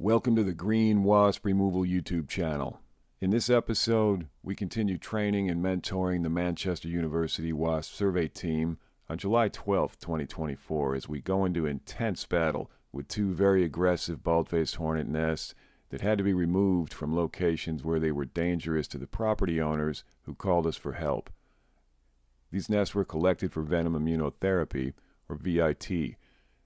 Welcome to the Green Wasp Removal YouTube channel. In this episode, we continue training and mentoring the Manchester University Wasp survey team on July 12, 2024, as we go into intense battle with two very aggressive Baldfaced Hornet nests that had to be removed from locations where they were dangerous to the property owners who called us for help. These nests were collected for Venom Immunotherapy, or VIT.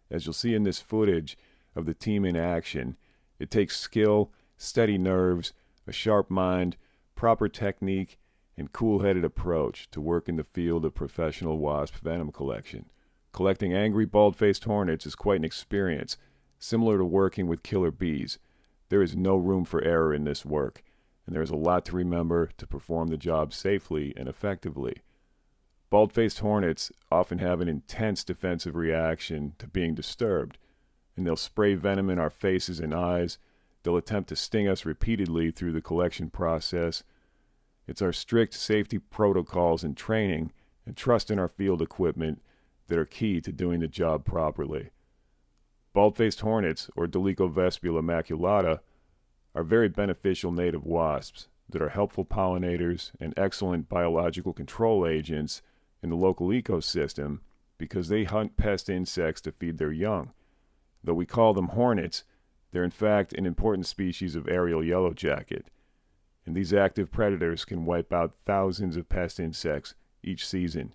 As you'll see in this footage of the team in action, it takes skill, steady nerves, a sharp mind, proper technique, and cool-headed approach to work in the field of professional wasp venom collection. Collecting angry bald-faced hornets is quite an experience, similar to working with killer bees. There is no room for error in this work, and there is a lot to remember to perform the job safely and effectively. Bald-faced hornets often have an intense defensive reaction to being disturbed, and they'll spray venom in our faces and eyes. They'll attempt to sting us repeatedly through the collection process. It's our strict safety protocols and training and trust in our field equipment that are key to doing the job properly. Bald-faced hornets, or Dolichovespula maculata, are very beneficial native wasps that are helpful pollinators and excellent biological control agents in the local ecosystem because they hunt pest insects to feed their young. Though we call them hornets, they're in fact an important species of aerial yellowjacket, and these active predators can wipe out thousands of pest insects each season,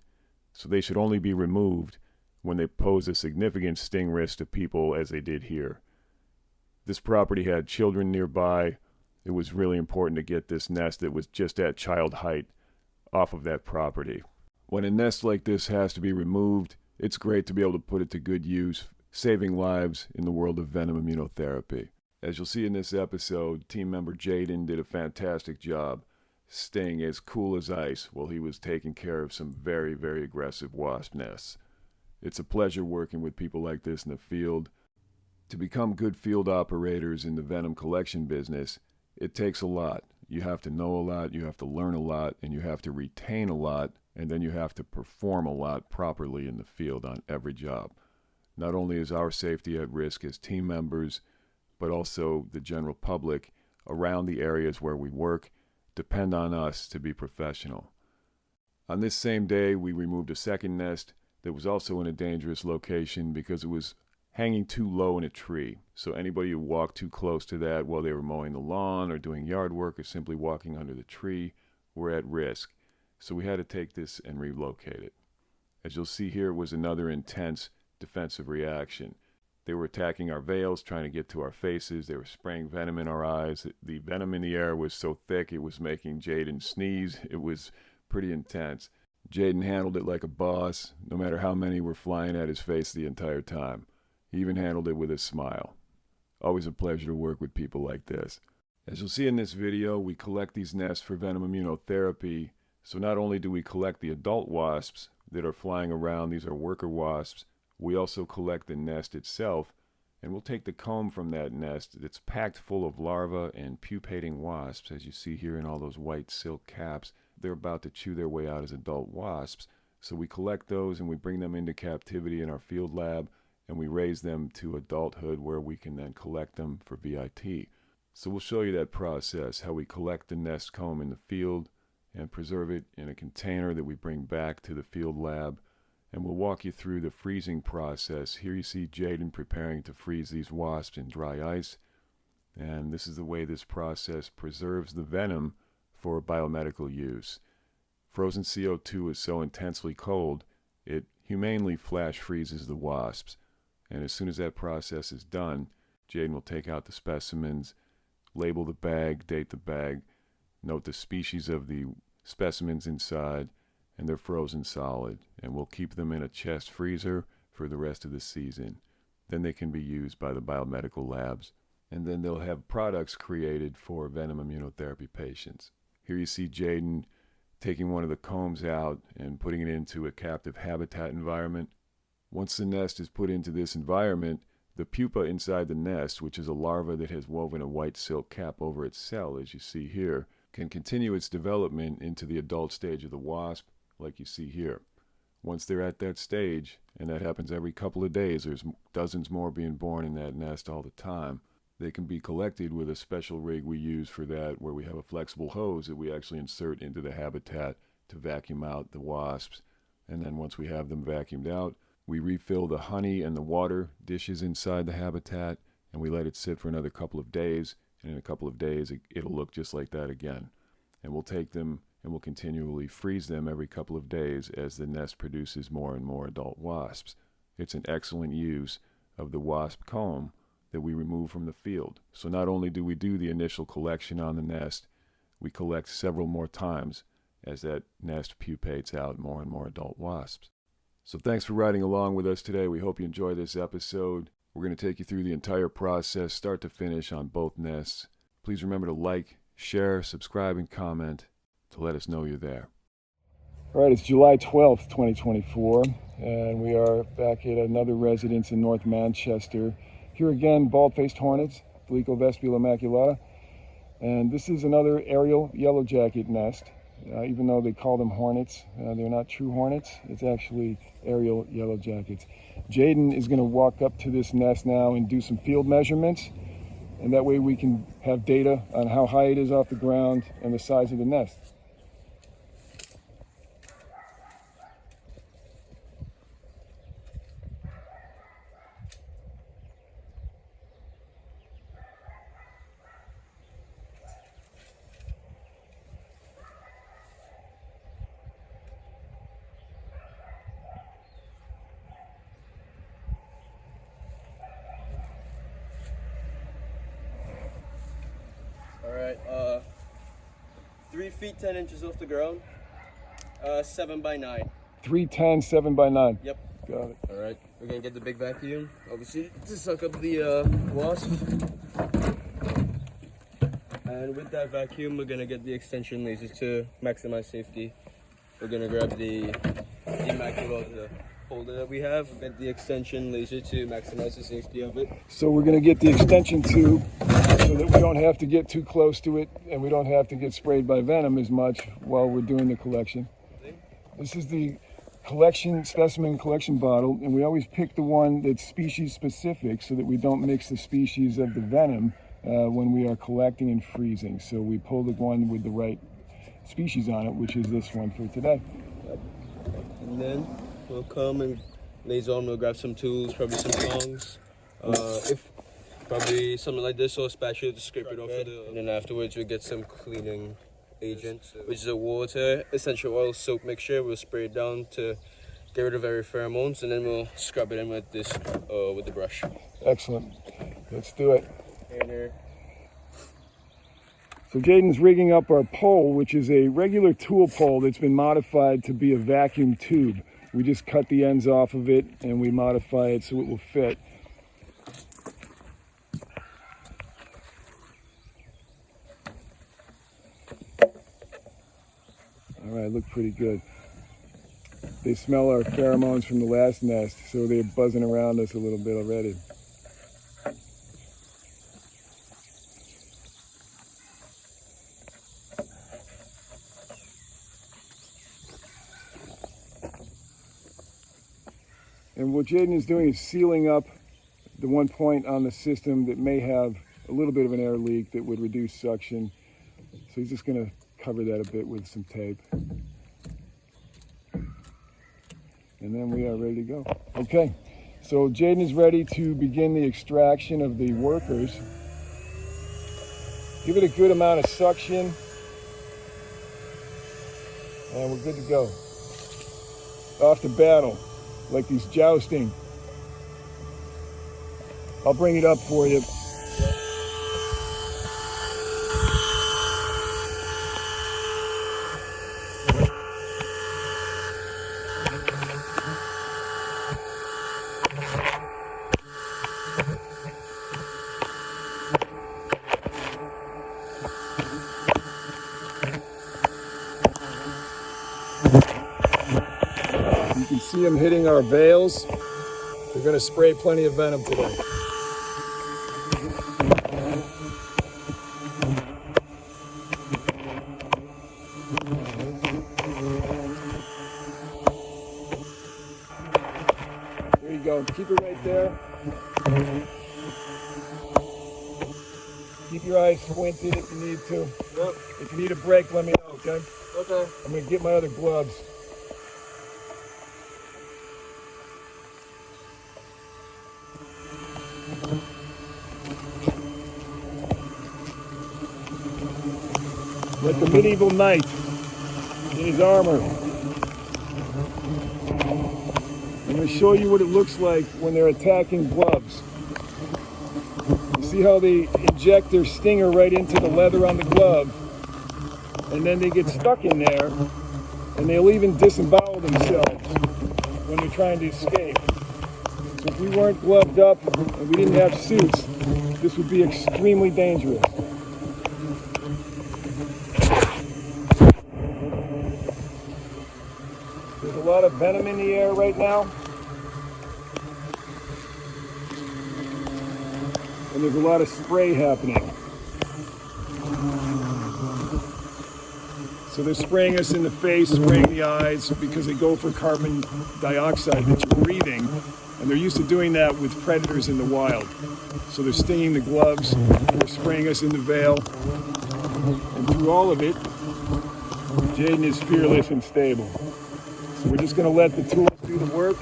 so they should only be removed when they pose a significant sting risk to people, as they did here. This property had children nearby. It was really important to get this nest that was just at child height off of that property. When a nest like this has to be removed, it's great to be able to put it to good use, saving lives in the world of venom immunotherapy. As you'll see in this episode, team member Jaden did a fantastic job staying as cool as ice while he was taking care of some very, very aggressive wasp nests. It's a pleasure working with people like this in the field. To become good field operators in the venom collection business, it takes a lot. You have to know a lot, you have to learn a lot, and you have to retain a lot, and then you have to perform a lot properly in the field on every job. Not only is our safety at risk as team members, but also the general public around the areas where we work depend on us to be professional. On this same day, we removed a second nest that was also in a dangerous location because it was hanging too low in a tree. So anybody who walked too close to that while they were mowing the lawn or doing yard work or simply walking under the tree were at risk. So we had to take this and relocate it. As you'll see here, it was another intense defensive reaction. They were attacking our veils, trying to get to our faces. They were spraying venom in our eyes. The venom in the air was so thick it was making Jaden sneeze. It was pretty intense. Jaden handled it like a boss, no matter how many were flying at his face the entire time. He even handled it with a smile. Always a pleasure to work with people like this. As you'll see in this video, we collect these nests for venom immunotherapy. So not only do we collect the adult wasps that are flying around, these are worker wasps, we also collect the nest itself, and we'll take the comb from that nest that's packed full of larvae and pupating wasps, as you see here in all those white silk caps. They're about to chew their way out as adult wasps. So we collect those and we bring them into captivity in our field lab, and we raise them to adulthood where we can then collect them for VIT. So we'll show you that process, how we collect the nest comb in the field and preserve it in a container that we bring back to the field lab. And we'll walk you through the freezing process. Here you see Jaden preparing to freeze these wasps in dry ice. And this is the way this process preserves the venom for biomedical use. Frozen CO2 is so intensely cold, it humanely flash freezes the wasps. And as soon as that process is done, Jaden will take out the specimens, label the bag, date the bag, note the species of the specimens inside, and they're frozen solid, and we'll keep them in a chest freezer for the rest of the season. Then they can be used by the biomedical labs, and then they'll have products created for venom immunotherapy patients. Here you see Jaden taking one of the combs out and putting it into a captive habitat environment. Once the nest is put into this environment, the pupa inside the nest, which is a larva that has woven a white silk cap over its cell, as you see here, can continue its development into the adult stage of the wasp, like you see here. Once they're at that stage, and that happens every couple of days, there's dozens more being born in that nest all the time, They can be collected with a special rig we use for that, where we have a flexible hose that we actually insert into the habitat to vacuum out the wasps. And then once we have them vacuumed out, we refill the honey and the water dishes inside the habitat, and we let it sit for another couple of days. And in a couple of days, it'll look just like that again. And we'll take them and we'll continually freeze them every couple of days as the nest produces more and more adult wasps. It's an excellent use of the wasp comb that we remove from the field. So not only do we do the initial collection on the nest, we collect several more times as that nest pupates out more and more adult wasps. So thanks for riding along with us today. We hope you enjoy this episode. We're going to take you through the entire process, start to finish, on both nests. Please remember to like, share, subscribe, and comment to let us know you're there. All right, it's July 12th, 2024, and we are back at another residence in North Manchester. Here again, Baldfaced Hornets, Vespula maculata. And this is another aerial Yellowjacket nest. Even though they call them hornets, they're not true hornets. It's actually aerial Yellowjackets. Jaden is going to walk up to this nest now and do some field measurements. And that way we can have data on how high it is off the ground and the size of the nest. Alright, 3 feet 10 inches off the ground, 7 by 9. 310, 7 by 9. Yep. Got it. Alright, we're gonna get the big vacuum, obviously, to suck up the wasp. And with that vacuum, we're gonna get the extension lasers to maximize safety. We're gonna grab the immaculate holder that we have, get the extension laser to maximize the safety of it. So we're going to get the extension tube so that we don't have to get too close to it and we don't have to get sprayed by venom as much while we're doing the collection. This is the specimen collection bottle, and we always pick the one that's species specific so that we don't mix the species of the venom when we are collecting and freezing. So we pull the one with the right species on it, which is this one for today. And then we'll come and laser on, we'll grab some tools, probably some tongs, if probably something like this, or a spatula to scrape it off of the, and then afterwards we'll get some cleaning agent, which is a water, essential oil, soap mixture. We'll spray it down to get rid of every pheromones, and then we'll scrub it in with this, with the brush. Excellent. Let's do it. So Jaden's rigging up our pole, which is a regular tool pole that's been modified to be a vacuum tube. We just cut the ends off of it and we modify it so it will fit. All right, look pretty good. They smell our pheromones from the last nest, so they're buzzing around us a little bit already. And what Jaden is doing is sealing up the one point on the system that may have a little bit of an air leak that would reduce suction. So he's just going to cover that a bit with some tape. And then we are ready to go. Okay, so Jaden is ready to begin the extraction of the workers. Give it a good amount of suction. And we're good to go. Off to battle. Like he's jousting. I'll bring it up for you. You can see them hitting our veils. We're going to spray plenty of venom today. There you go. Keep it right there. Keep your eyes squinted if you need to. Yep. If you need a break, let me know, okay? Okay. I'm gonna get my other gloves. Like the medieval knight in his armor. I'm going to show you what it looks like when they're attacking gloves. You see how they inject their stinger right into the leather on the glove, and then they get stuck in there, and they'll even disembowel themselves when they're trying to escape. So if we weren't gloved up and we didn't have suits, this would be extremely dangerous. There's a lot of venom in the air right now. And there's a lot of spray happening. So they're spraying us in the face, spraying the eyes, because they go for carbon dioxide that you're breathing. And they're used to doing that with predators in the wild. So they're stinging the gloves, they're spraying us in the veil. And through all of it, Jaden is fearless and stable. So we're just going to let the tools do the work.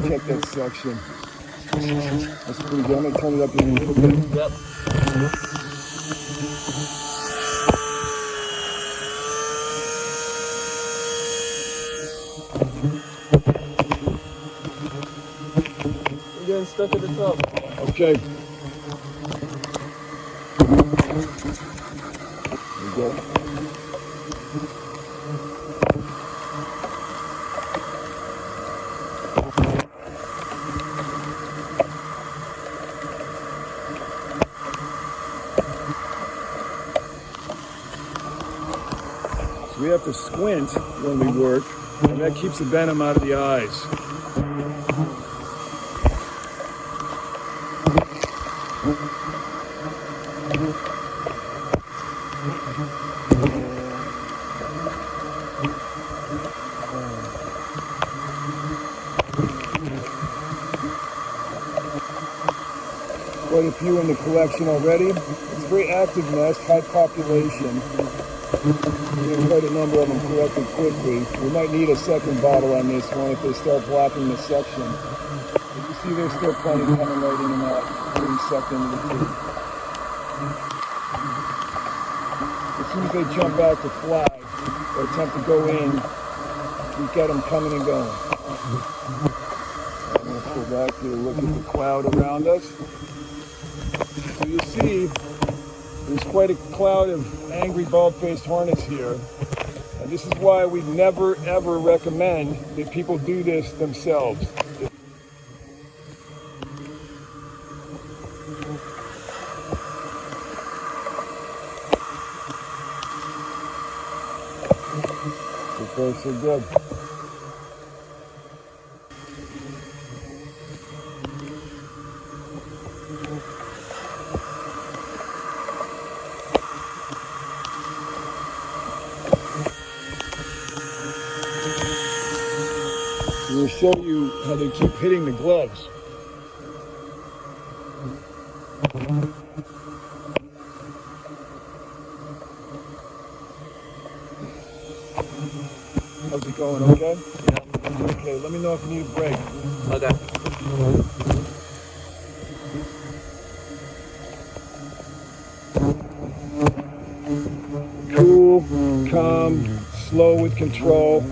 Check that section. That's pretty good. I'm going to turn it up in a little bit. Yep. You're getting stuck at the top. Okay. There we go. We have to squint when we work, and that keeps the venom out of the eyes. Quite a few in the collection already. It's a very active nest, high population. We have quite a number of them collected quickly. We might need a second bottle on this one if they start blocking the section. But you see there's still plenty coming right in and out, being sucked into the tube. As soon as they jump out to fly or attempt to go in, we've got them coming and going. I'm going to pull back here and look at the cloud around us. So you'll see there's quite a cloud of angry bald-faced hornets here. And this is why we never ever recommend that people do this themselves. So far, so good. I'm going to show you how they keep hitting the gloves. How's it going, okay? Yeah. Okay, let me know if you need a break. Okay. Cool, calm, slow with control.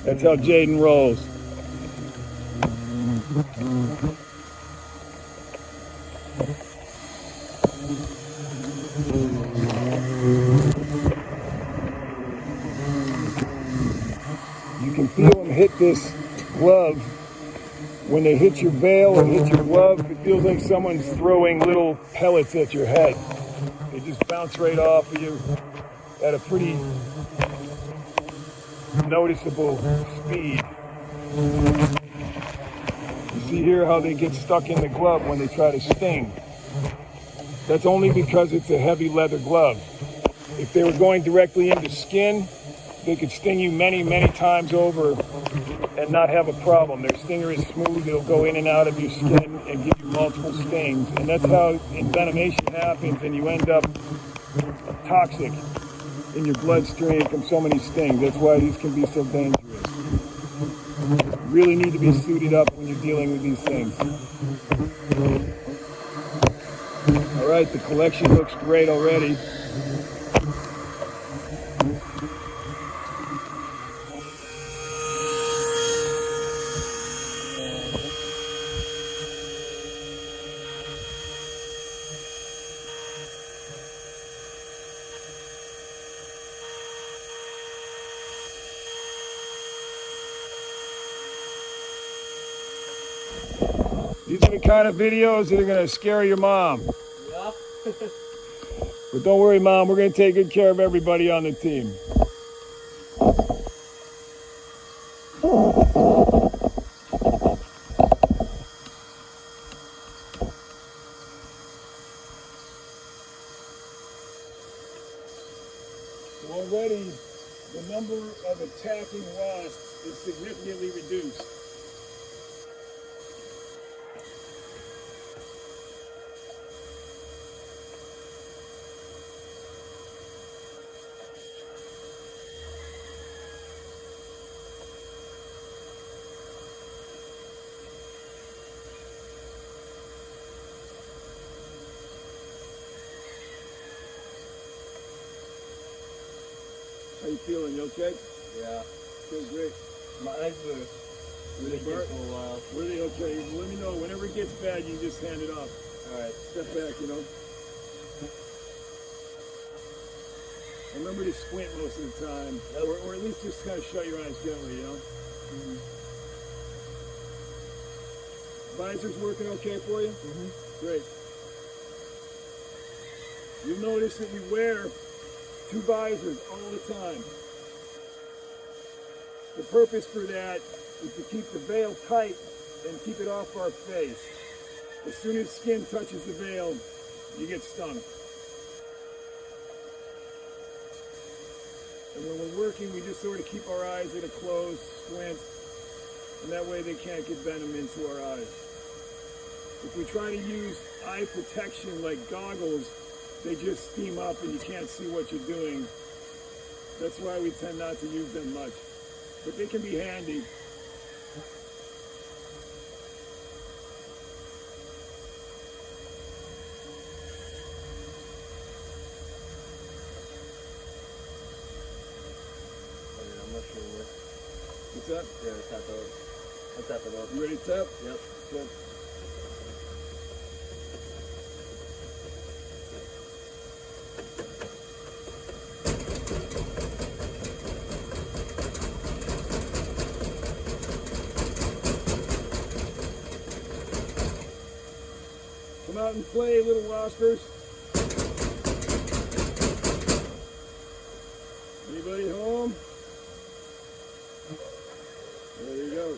That's how Jaden rolls. You can feel them hit this glove. When they hit your veil or hit your glove, it feels like someone's throwing little pellets at your head. They just bounce right off of you at a pretty noticeable speed. You See here how they get stuck in the glove when they try to sting. That's only because it's a heavy leather glove. If they were going directly into skin, they could sting you many, many times over and not have a problem. Their stinger is smooth. It'll go in and out of your skin and give you multiple stings. And that's how envenomation happens, and you end up toxic in your bloodstream from so many stings. That's why these can be so dangerous. You really need to be suited up when you're dealing with these things. All right, the collection looks great already. These are the kind of videos that are going to scare your mom. Yeah. But don't worry, Mom, we're going to take good care of everybody on the team. So already, the number of attacking wasps is significantly reduced. How you feeling? You okay? Yeah. Feel great. My eyes were really burnt for a while. Were they okay? Let me know. Whenever it gets bad, you just hand it off. Alright. Step back, you know. Remember to squint most of the time. Yep. Or at least just kind of shut your eyes gently, you know. Visor's working okay for you? Great. You'll notice that we wear 2 visors all the time. The purpose for that is to keep the veil tight and keep it off our face. As soon as skin touches the veil, you get stung. And when we're working, we just sort of keep our eyes at a closed squint, and that way they can't get venom into our eyes. If we try to use eye protection like goggles, they just steam up and you can't see what you're doing. That's why we tend not to use them much. But they can be handy. I'm not sure. What's that? Yeah, tap it up. I'll tap it up. You ready to tap? Yep. Good. Come out and play, little waspers. Anybody home? There you go.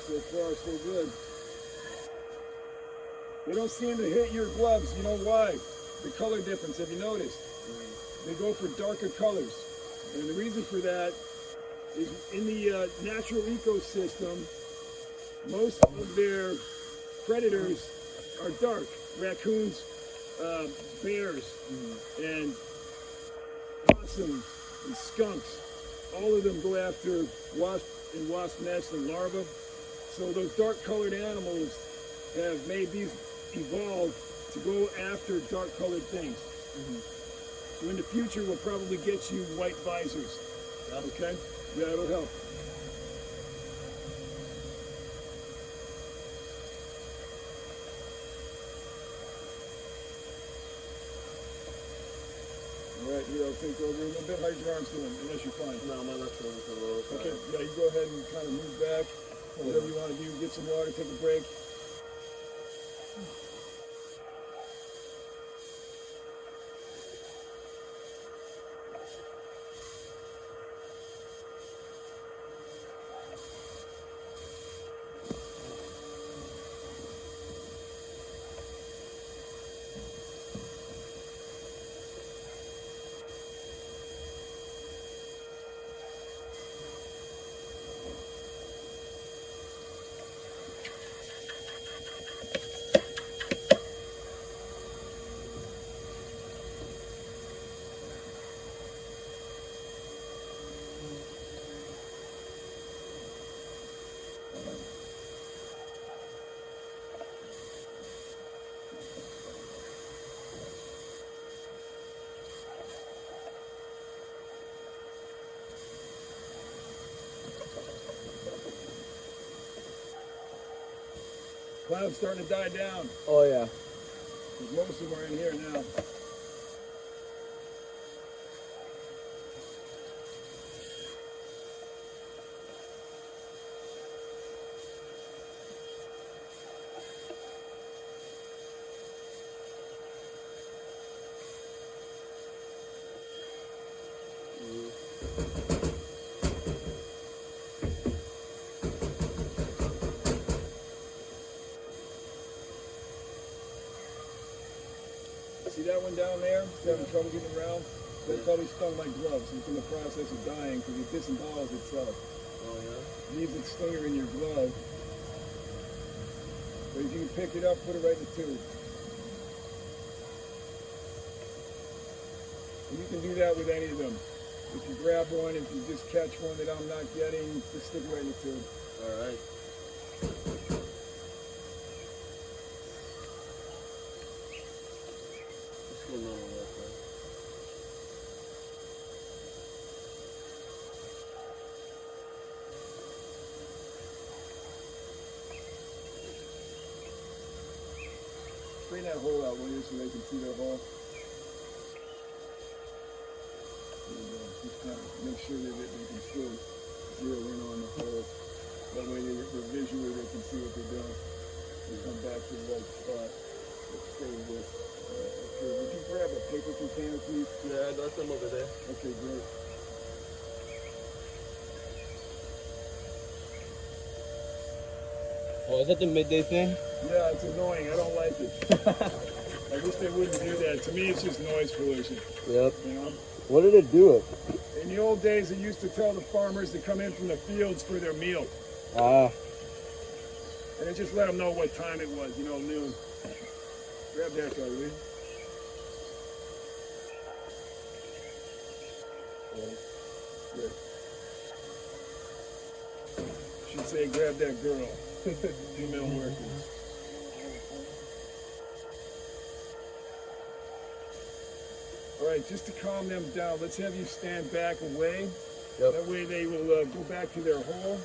So far, so good. They don't seem to hit your gloves. You know why? The color difference. Have you noticed? They go for darker colors. And the reason for that is in the natural ecosystem, most of their predators are dark. Raccoons, bears, and possums and skunks. All of them go after wasp and wasp nests and larvae. So those dark colored animals have made these evolve to go after dark colored things. So in the future, we'll probably get you white visors. Okay? That'll help. All right, here, I'll take over a little bit. How's your arms doing? Unless you're fine. No, my left shoulder's a little tired. Okay, yeah, you go ahead and kind of move back. Whatever you want to do, get some water, take a break. Cloud's starting to die down. Oh yeah. Most of them are in here now. See that one down there? It's having trouble getting around? That's probably stung like gloves. It's in the process of dying because it disembowels itself. Oh yeah? Leaves its stinger in your glove. But if you can pick it up, put it right in the tube. And you can do that with any of them. If you grab one, if you just catch one that I'm not getting, just stick it right in the tube. Alright. Just go normal left, right? Straighten that hole out, will you, so they can see that hole. There you go. Just kind of make sure that they can still zero in on the hole. That way visually they can see what they're doing. You come back to the right spot. Let's stay with. Okay, would you grab a paper container, please? Yeah, I got some over there. Okay, great. Oh, is that the midday thing? Yeah, it's annoying. I don't like it. I wish they wouldn't do that. To me, it's just noise pollution. Yep. You know? What did it do it? In the old days, they used to tell the farmers to come in from the fields for their meal. Ah. And it just let them know what time it was, you know, noon. Grab that guy, will you? Good. Should say grab that girl. Female workers. All right, just to calm them down, let's have you stand back away. Yep. That way they will go back to their hole.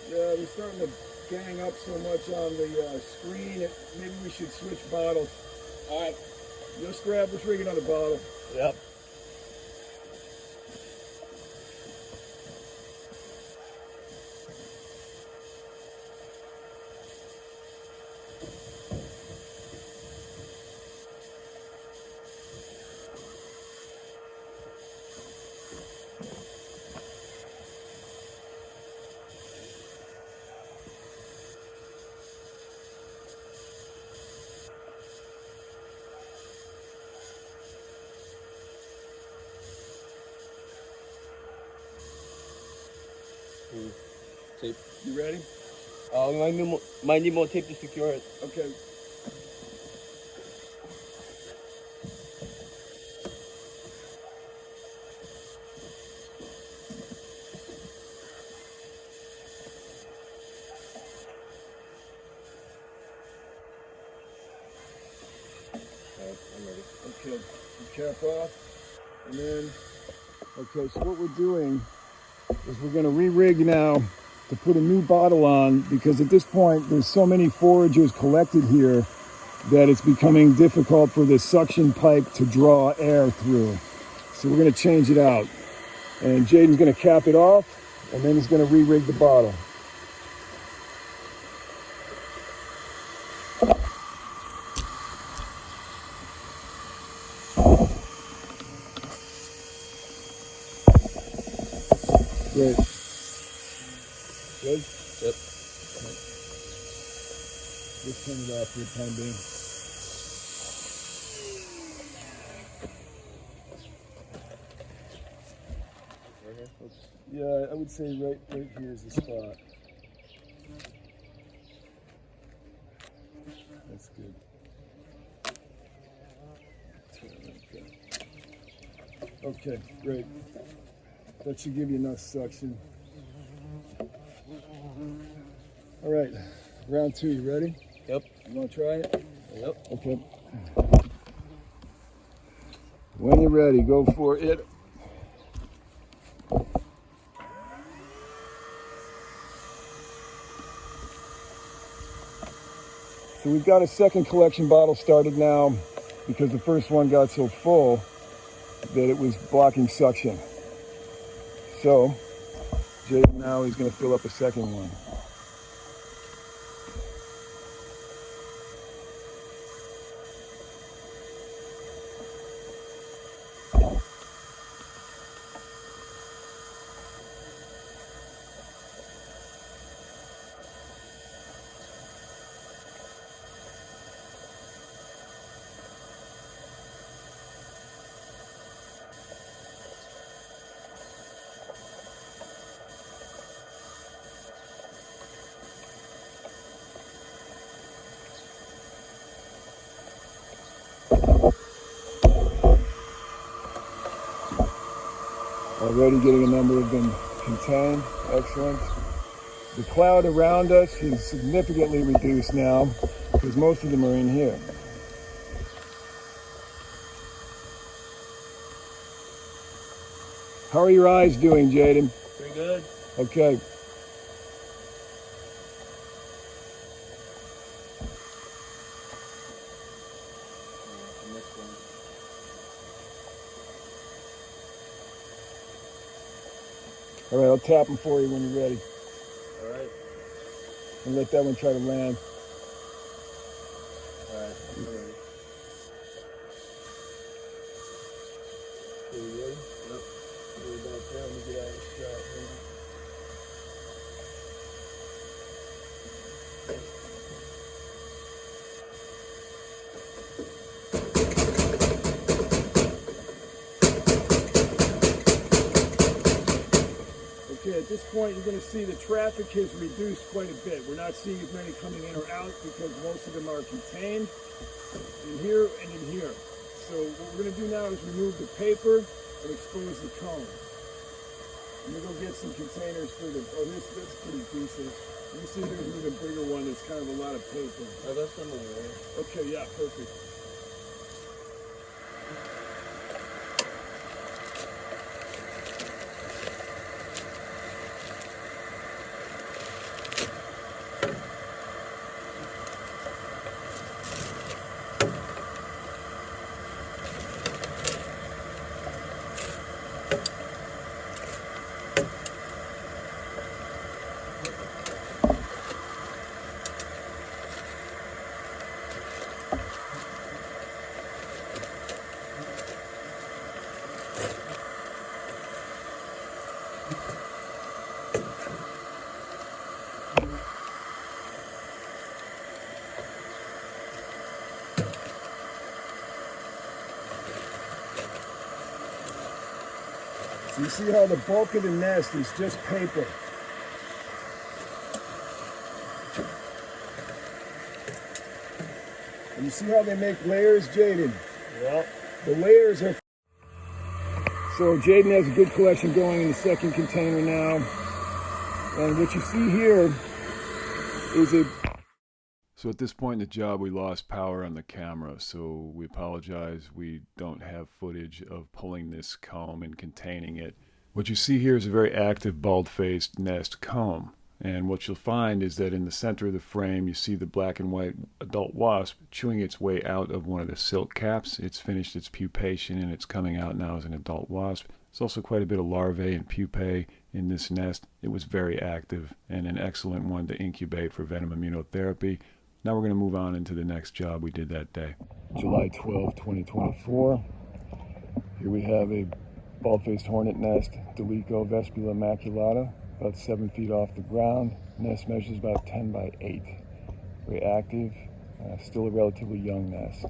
Yeah, they're starting to gang up so much on the screen. Maybe we should switch bottles. All right. Just grab the trigger on the bottle. Yep. Tape. You ready? Might need more tape to secure it. Okay. I'm ready. Okay, cap off, and then, okay, so what we're doing is we're gonna re-rig now to put a new bottle on, because at this point there's so many foragers collected here that it's becoming difficult for the suction pipe to draw air through. So we're gonna change it out. And Jaden's gonna cap it off, and then he's gonna re-rig the bottle. Great. Good? Yep. Just turn it off for the time being. Yeah, I would say right here is the spot. That's good. Okay, great. That should give you enough suction. All right, round two, you ready? Yep. You want to try it? Yep. Okay. When you're ready, go for it. So we've got a second collection bottle started now because the first one got so full that it was blocking suction. So Jaden now is going to fill up a second one. Already getting a number of them contained. Excellent. The cloud around us is significantly reduced now because most of them are in here. How are your eyes doing, Jaden? Pretty good. Okay. All right, I'll tap them for you when you're ready. All right. And let that one try to land. All right. I'm ready. Are you ready? Yep. We're about there. Let me get out of the shot. Okay, at this point you're going to see the traffic has reduced quite a bit. We're not seeing as many coming in or out because most of them are contained in here and in here. So what we're going to do now is remove the paper and expose the cone. I'm going to go get some containers for the, oh, that's pretty decent. Let me see if there's an even bigger one that's kind of a lot of paper. I got some over there. Okay, yeah, perfect. So you see how the bulk of the nest is just paper. You see how they make layers, Jaden? Yeah. The layers are... So Jaden has a good collection going in the second container now. And what you see here is a... So at this point in the job, we lost power on the camera, so we apologize. We don't have footage of pulling this comb and containing it. What you see here is a very active bald-faced nest comb. And what you'll find is that in the center of the frame, you see the black and white adult wasp chewing its way out of one of the silk caps. It's finished its pupation and it's coming out now as an adult wasp. There's also quite a bit of larvae and pupae in this nest. It was very active and an excellent one to incubate for Venom Immunotherapy. Now we're going to move on into the next job we did that day. July 12, 2024. Here we have a Baldfaced Hornet nest, Delico vespula maculata, about 7 feet off the ground. Nest measures about 10 by 8. Very active, still a relatively young nest.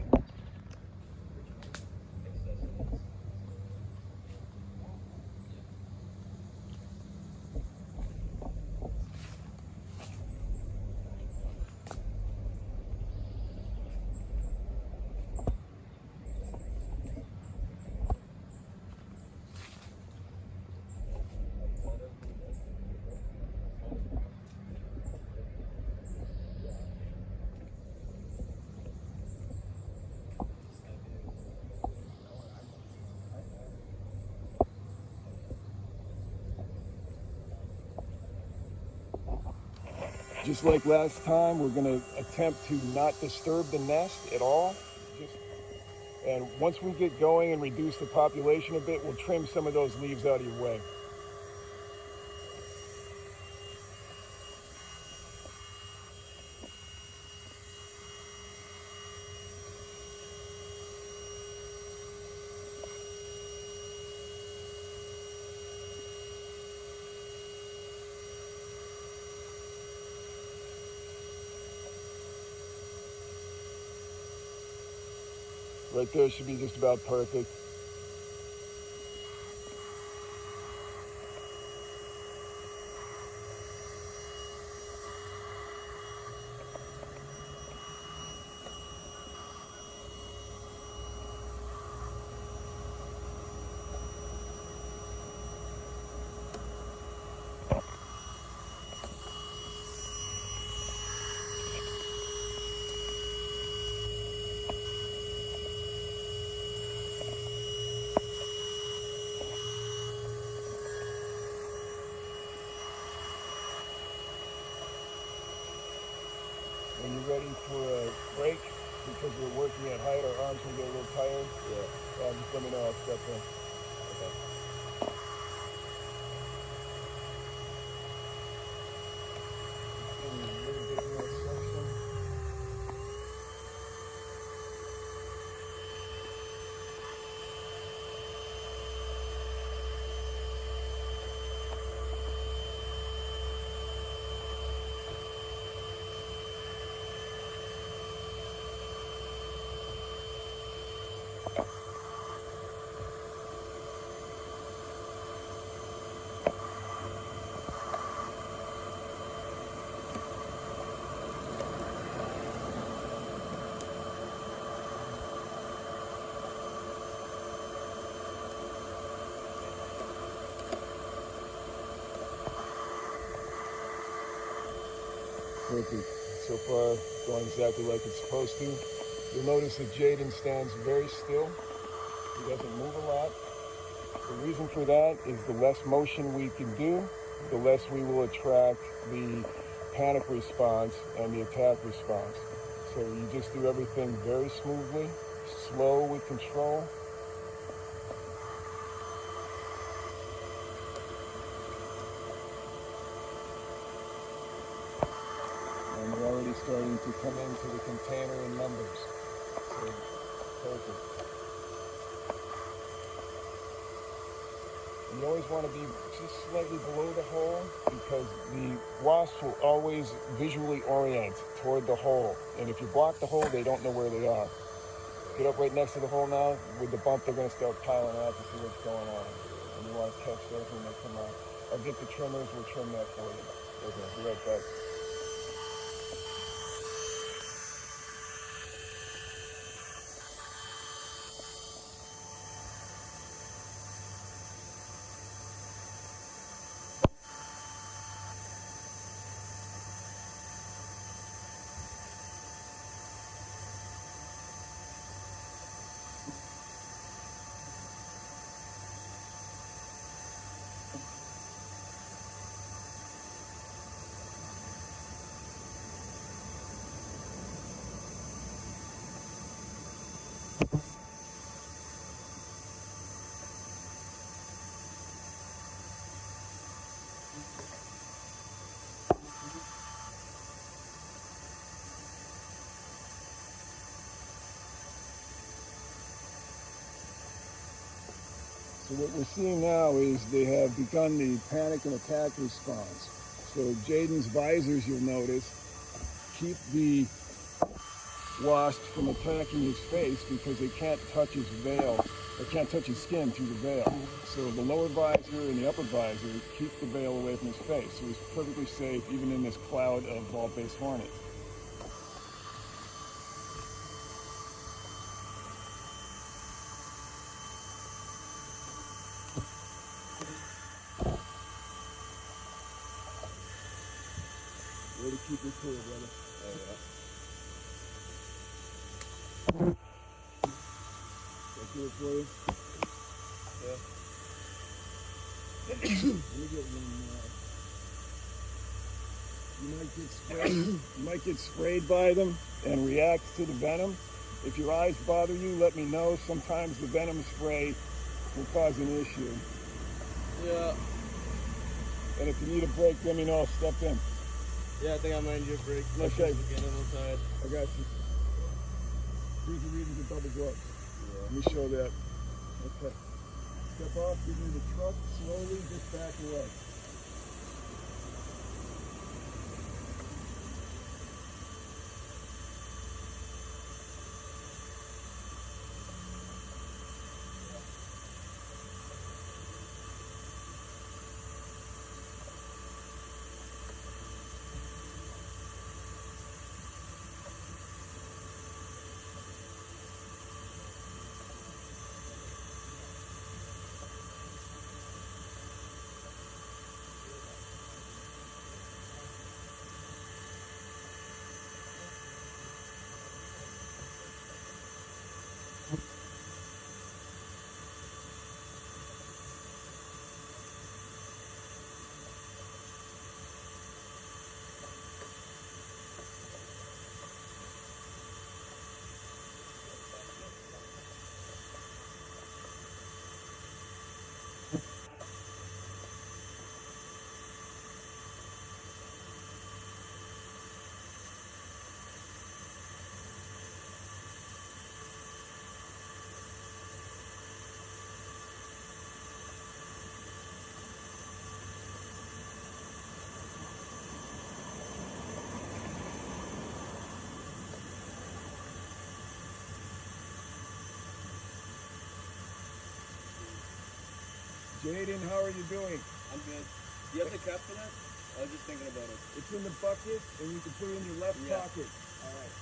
Just like last time, we're going to attempt to not disturb the nest at all. And once we get going and reduce the population a bit, we'll trim some of those leaves out of your way. Right there should be just about perfect. When you're ready for a break, because we're working at height, our arms will get a little tired. Yeah. Just let me know, I'll step in. Okay. Getting a really big little section. Perfect. So far, going exactly like it's supposed to. You'll notice that Jaden stands very still. He doesn't move a lot. The reason for that is the less motion we can do, the less we will attract the panic response and the attack response. So you just do everything very smoothly, slow with control. And we're already starting to come into the container in numbers. So, perfect. And you always want to be just slightly below the hole because the wasps will always visually orient toward the hole. And if you block the hole, they don't know where they are. Get up right next to the hole now. With the bump, they're going to start piling out to see what's going on. And you want to catch those when they come out. I'll get the trimmers, we'll trim that for you. Okay, be right back. So what we're seeing now is they have begun the panic and attack response. So Jaden's visors, you'll notice, keep the wasp from attacking his face because they can't touch his veil, they can't touch his skin through the veil. So the lower visor and the upper visor keep the veil away from his face. So he's perfectly safe even in this cloud of bald-faced hornets. Way to keep it cool, brother. Oh, yeah. That do it for you? Yeah. Let me get one more. You might get sprayed by them and react to the venom. If your eyes bother you, let me know. Sometimes the venom spray will cause an issue. Yeah. And if you need a break, let me know. I'll step in. Yeah, I think I might need a break. My Okay. shoulders are getting a little tired. I got you. Here's the reason to double gloves. Yeah. Let me show that. Okay. Step off, give me the truck, slowly, just back away. Jaden, how are you doing? I'm good. Do you have the cap for that? I was just thinking about it. It's in the bucket, and you can put it in your left Yeah. pocket. All right.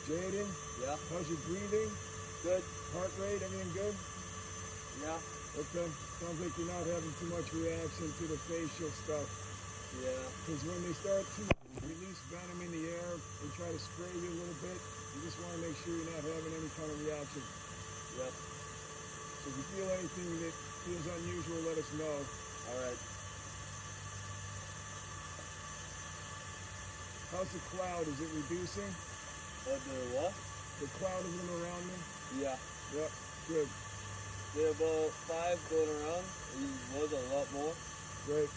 Jaden, Yeah. how's your breathing? Good. Heart rate, everything good? Yeah. Okay. Sounds like you're not having too much reaction to the facial stuff. Yeah. Because when they start to release venom in the air and try to spray you a little bit, you just want to make sure you're not having any kind of reaction. Yeah. So if you feel anything that feels unusual, let us know. All right. How's the cloud? Is it reducing? The what? The cloud of them around me? Yeah. Yep, good. There are about 5 going around. It was a lot more. Great.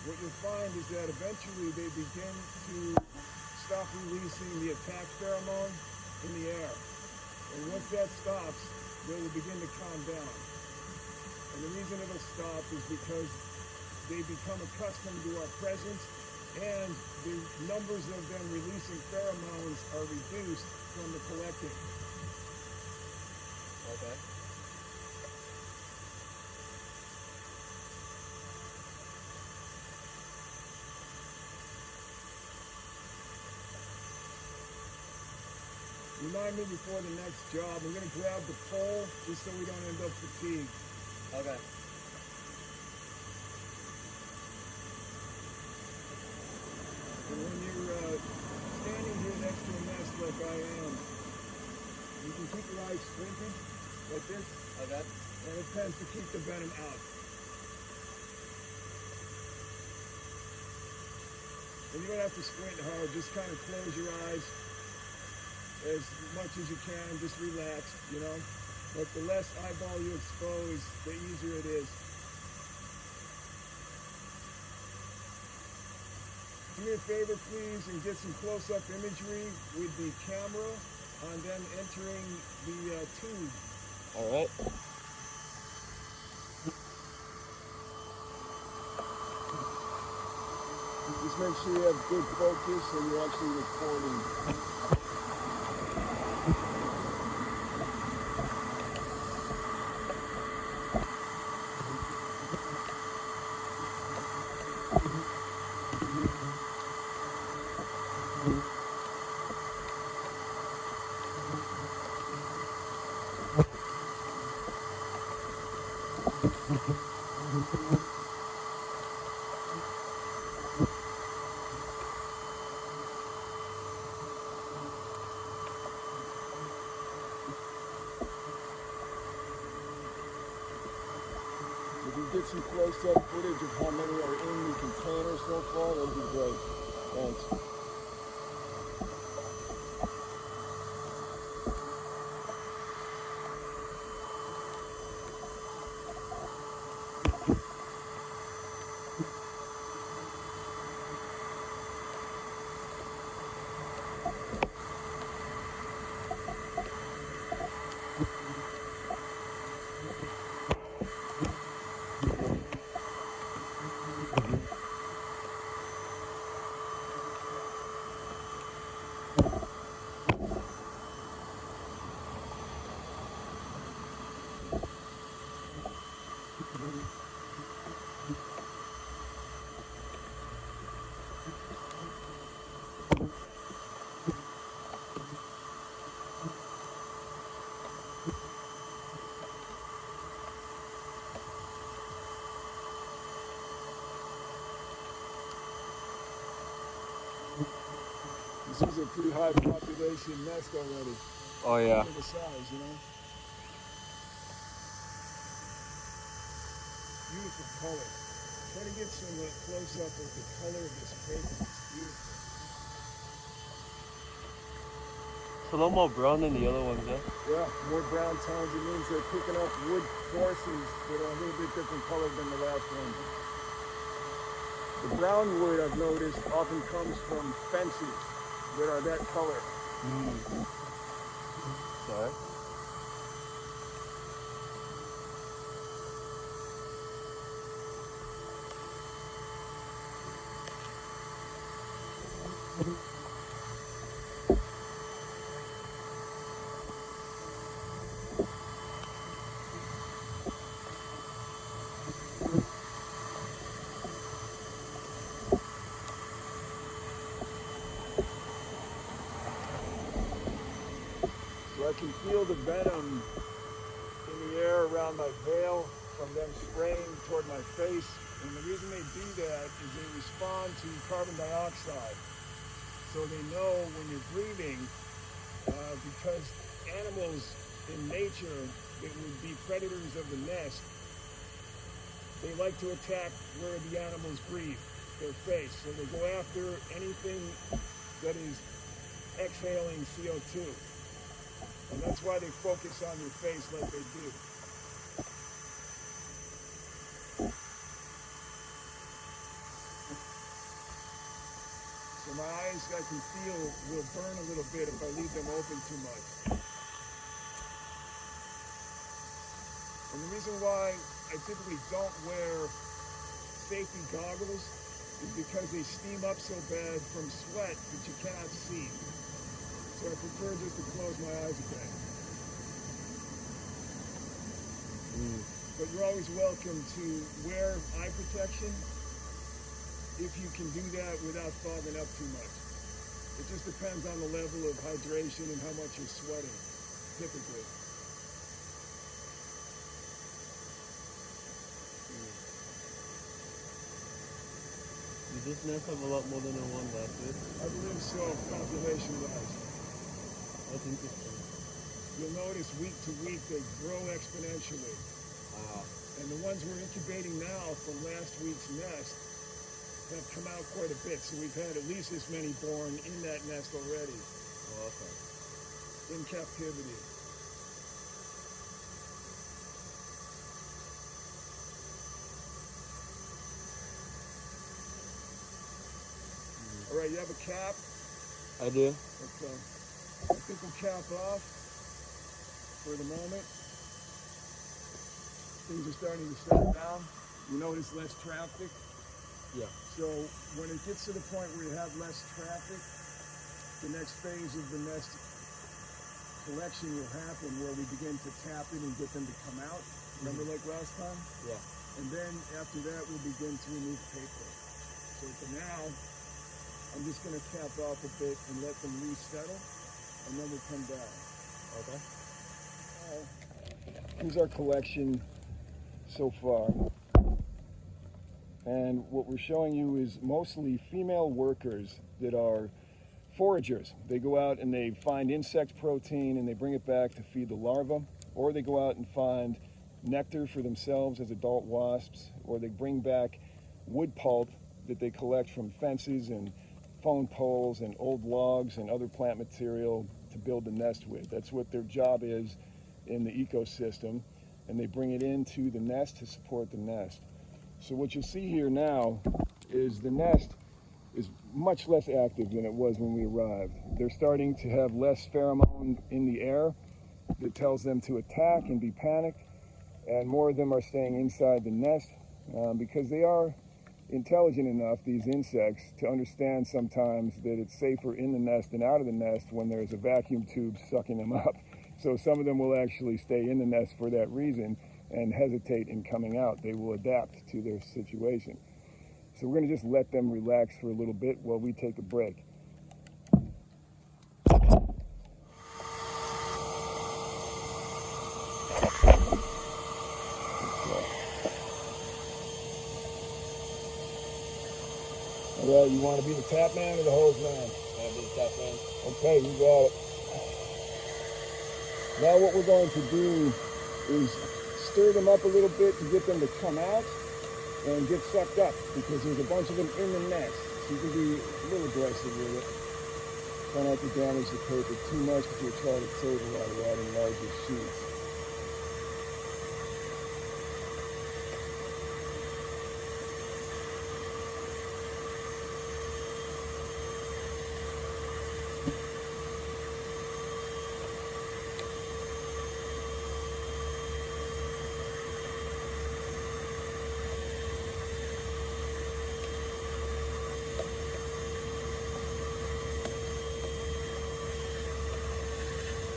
What you'll find is that eventually they begin to stop releasing the attack pheromone in the air. And once that stops, they will begin to calm down. And the reason it'll stop is because they become accustomed to our presence, and the numbers of them releasing pheromones are reduced from the collecting. Okay. Remind me before the next job. I'm going to grab the pole just so we don't end up fatigued. Okay. And when you're standing here next to a nest like I am, you can keep your eyes squinting like this. Okay. And it tends to keep the venom out. And you don't have to squint hard, just kind of close your eyes as much as you can, just relax, you know. But the less eyeball you expose, the easier it is. Do me a favor, please, and get some close-up imagery with the camera on them entering the tube. All right. Just make sure you have good focus and you're actually recording. If you get some close-up footage of how many are in the container so far, that'd be great. Thanks. This is a pretty high population nest already. Oh yeah. Look at the size, you know. Beautiful color. Try to get some close-up of the color of this paper. It's beautiful. It's a little more brown than the other ones, yeah? Yeah, more brown tones. It means they're picking up wood sources that are a little bit different color than the last one. The brown wood, I've noticed, often comes from fences that are that color. Sorry. So I can feel the venom in the air around my veil from them spraying toward my face. And the reason they do that is they respond to carbon dioxide. So they know when you're breathing, because animals in nature that would be predators of the nest, they like to attack where the animals breathe, their face. So they go after anything that is exhaling CO2. And that's why they focus on your face like they do. So my eyes, I can feel, will burn a little bit if I leave them open too much. And the reason why I typically don't wear safety goggles is because they steam up so bad from sweat that you cannot see. So I prefer just to close my eyes a bit. But you're always welcome to wear eye protection if you can do that without fogging up too much. It just depends on the level of hydration and how much you're sweating, typically. Does this nest have a lot more than one last year? I believe so, population-wise. That's interesting. You'll notice week to week they grow exponentially. And the ones we're incubating now from last week's nest have come out quite a bit. So we've had at least this many born in that nest already. Oh, okay. In captivity. All right, you have a cap? I do. Okay. I think we'll cap off for the moment. Things are starting to settle down. You notice less traffic. Yeah. So when it gets to the point where you have less traffic, the next phase of the nest collection will happen where we begin to tap it and get them to come out. Remember like last time? Yeah. And then after that, we'll begin to remove paper. So for now, I'm just going to cap off a bit and let them resettle, and then we'll come down. Okay. Here's our collection so far. And what we're showing you is mostly female workers that are foragers. They go out and they find insect protein and they bring it back to feed the larvae, or they go out and find nectar for themselves as adult wasps, or they bring back wood pulp that they collect from fences and phone poles and old logs and other plant material to build the nest with. That's what their job is in the ecosystem, and they bring it into the nest to support the nest. So what you'll see here now is the nest is much less active than it was when we arrived. They're starting to have less pheromone in the air that tells them to attack and be panicked, and more of them are staying inside the nest because they are intelligent enough, these insects, to understand sometimes that it's safer in the nest than out of the nest when there's a vacuum tube sucking them up. So some of them will actually stay in the nest for that reason and hesitate in coming out. They will adapt to their situation. So we're going to just let them relax for a little bit while we take a break. All right, you want to be the tap man or the hose man? I'll be the tap man. Okay, you got it. Now what we're going to do is stir them up a little bit to get them to come out and get sucked up, because there's a bunch of them in the nest. So you can be a little aggressive with it. Try not to damage the paper too much, because you'll try to save a lot of that in larger sheets.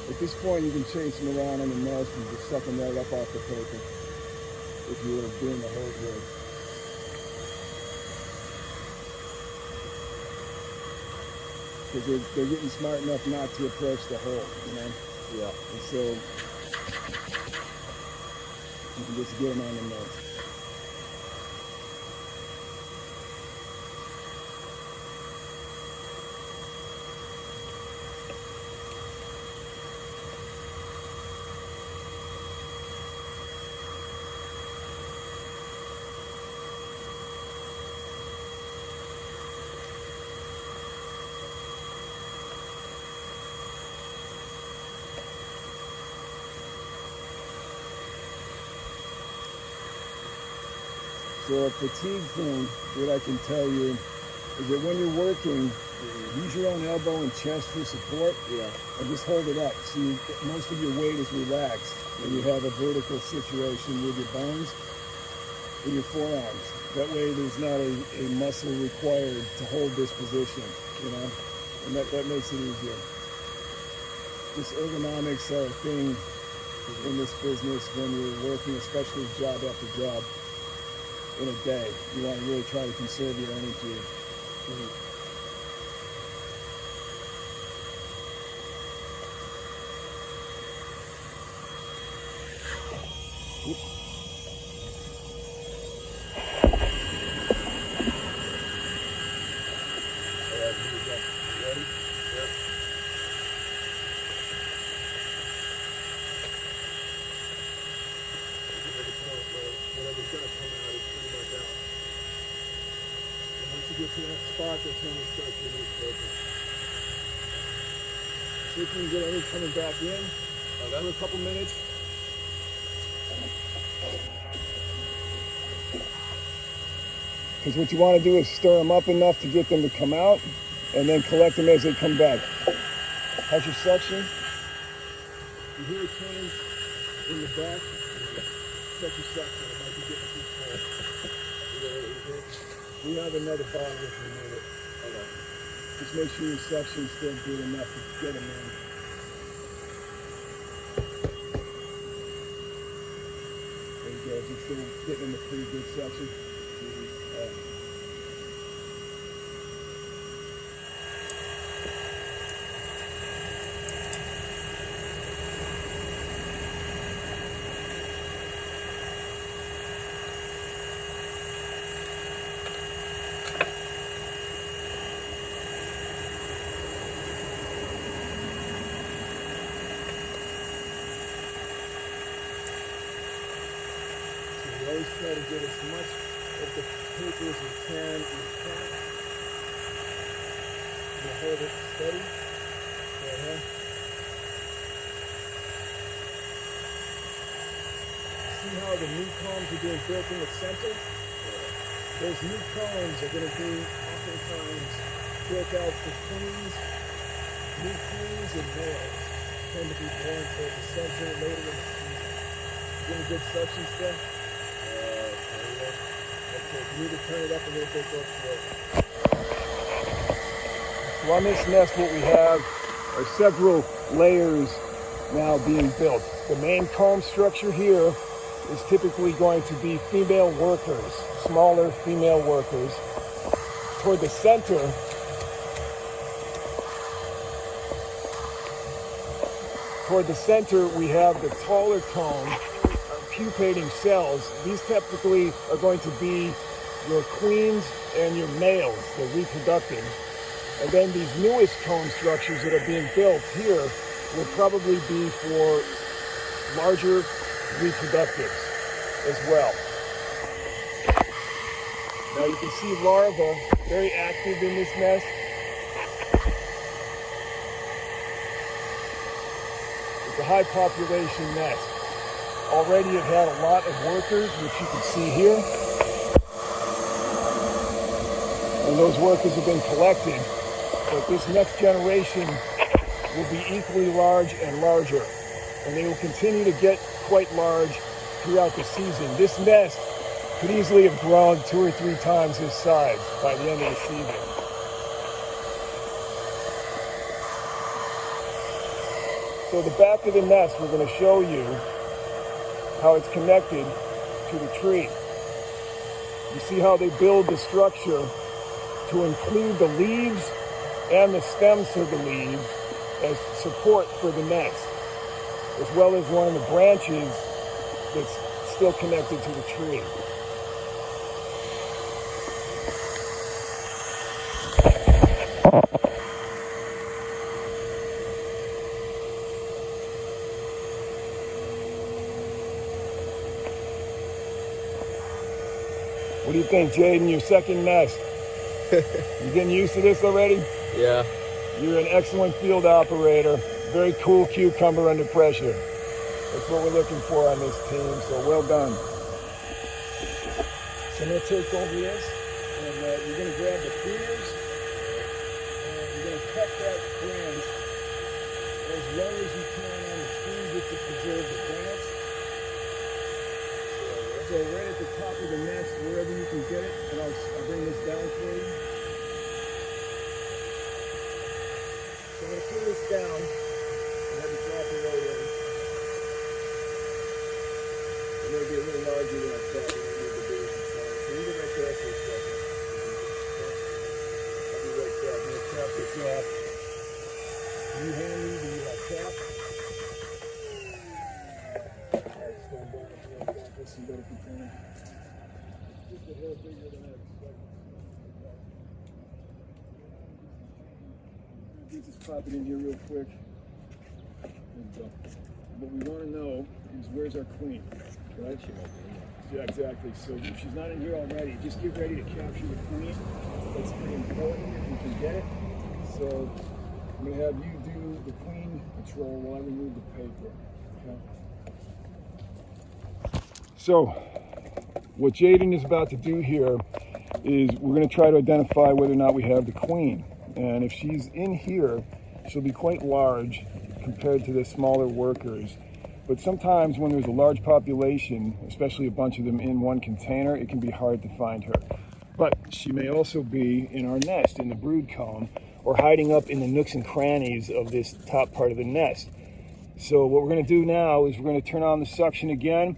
At this point, you can chase them around in the nest and just suck them right up off the paper if you were doing the hose work. Because they're getting smart enough not to approach the hole, you know? Yeah. And so you can just get them on the nest. So a fatigue thing, what I can tell you is that when you're working, use your own elbow and chest for support. Yeah. And just hold it up. So most of your weight is relaxed, and you have a vertical situation with your bones in your forearms. That way there's not a muscle required to hold this position, you know, and that makes it easier. Just ergonomics are a thing in this business when you're working, especially job after job in a day. You want to really try to conserve your energy. Get to that spot, that's when we start to move further. See if you can get any coming back in for a couple minutes. Because what you want to do is stir them up enough to get them to come out, and then collect them as they come back. How's your suction? You hear it turning in the back? Check your suction, it might be getting too cold. We have another bottle if you need it. Okay. Just make sure your suction's still good enough to get them in. There you go. You're still getting in a pretty good suction. Always try to get as much of the paper as we can in the cap. We'll hold it steady. See how the new combs are being built in the center? Those new combs are going to be oftentimes built out for queens, new queens and males tend to be born towards the center later in the season. Getting good suction stuff? You need to turn it up a little bit, go slow. So on this nest, what we have are several layers now being built. The main comb structure here is typically going to be female workers, smaller female workers. Toward the center, we have the taller comb, pupating cells. These typically are going to be your queens and your males, the reproductive. And then these newest comb structures that are being built here will probably be for larger reproductives as well. Now you can see larvae very active in this nest. It's a high population nest. Already it had a lot of workers, which you can see here. And those workers have been collected. But this next generation will be equally large and larger. And they will continue to get quite large throughout the season. This nest could easily have grown 2 or 3 times this size by the end of the season. So the back of the nest, we're going to show you how it's connected to the tree. You see how they build the structure to include the leaves and the stems of the leaves as support for the nest, as well as one of the branches that's still connected to the tree. What do you think, Jaden, your second nest? You getting used to this already? Yeah. You're an excellent field operator. Very cool cucumber under pressure. That's what we're looking for on this team, so well done. So I'm going to take over this, and you're going to grab the feeders, and you're going to cut that branch as low as you can on the tree just to preserve the branch. So So right at the top of the nest, wherever you can get it, and I'll bring this down for you. So I'm going to pull this down and have it drop it over. It may be a little larger than I thought. So leave it right there for a second. I'll be right back. I'm going to cap this off. Can you hand me the cap? This is a better container. Just a little bigger than I expected. Just pop it in here real quick. And, what we want to know is where's our queen, right? Yeah, exactly. So if she's not in here already, just get ready to capture the queen. That's pretty important if you can get it. So I'm going to have you do the queen patrol while I remove the paper. Okay? So what Jaden is about to do here is we're going to try to identify whether or not we have the queen. And if she's in here, she'll be quite large compared to the smaller workers. But sometimes when there's a large population, especially a bunch of them in one container, it can be hard to find her. But she may also be in our nest, in the brood comb, or hiding up in the nooks and crannies of this top part of the nest. So what we're going to do now is we're going to turn on the suction again.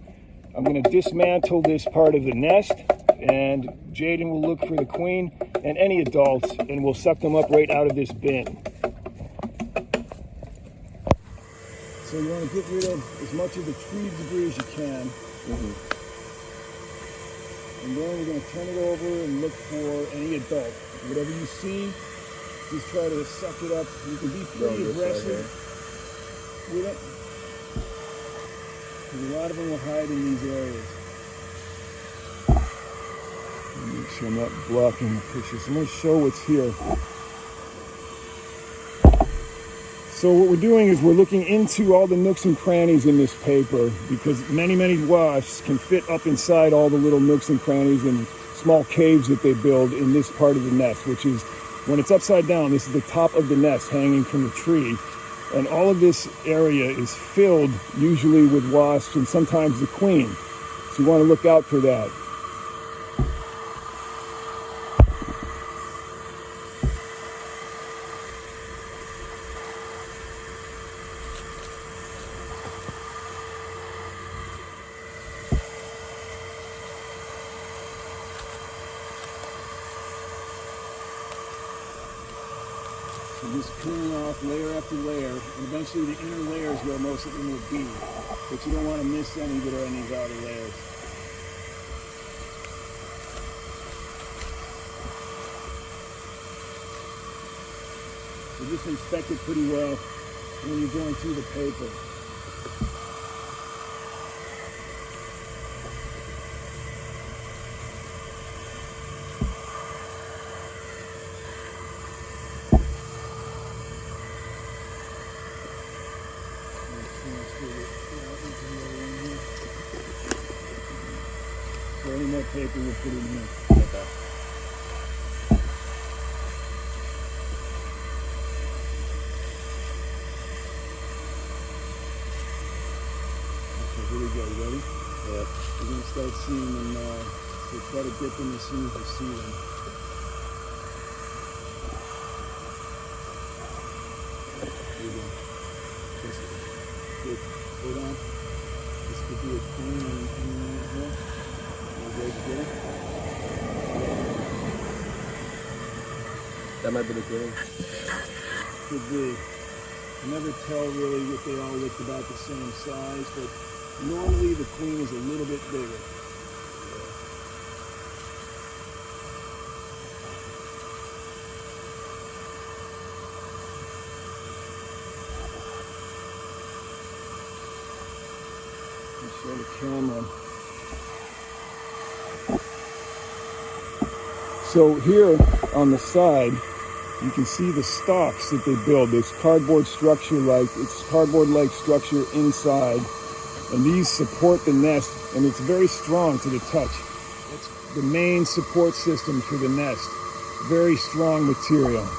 I'm going to dismantle this part of the nest, and Jaden will look for the queen and any adults, and we'll suck them up right out of this bin. So you want to get rid of as much of the tree debris as you can. And then we're going to turn it over and look for any adult. Whatever you see, just try to suck it up. You can be pretty aggressive with it. Because a lot of them will hide in these areas. Make sure I'm not blocking the picture. So I'm going to show what's here. So what we're doing is we're looking into all the nooks and crannies in this paper, because many wasps can fit up inside all the little nooks and crannies and small caves that they build in this part of the nest, which is, when it's upside down, this is the top of the nest hanging from the tree. And all of this area is filled usually with wasps and sometimes the queen. So you want to look out for that. So just peeling off layer after layer, and eventually the inner layer is where most of them will be. But you don't want to miss any that are in these outer layers. So just inspect it pretty well when you're going through the paper. So any more paper we'll put in here. Okay. Okay, here we go. You ready? Yeah. We're going to start seeing them now. So try to get them as soon as you see them. Here we go. Good. Hold on. This could be a queen right here. That might be the queen. Could be. You never tell really if they all look about the same size, but normally the queen is a little bit bigger. Show the camera. So here on the side, you can see the stalks that they build. This cardboard cardboard-like structure inside, and these support the nest, and it's very strong to the touch. That's the main support system for the nest. Very strong material. So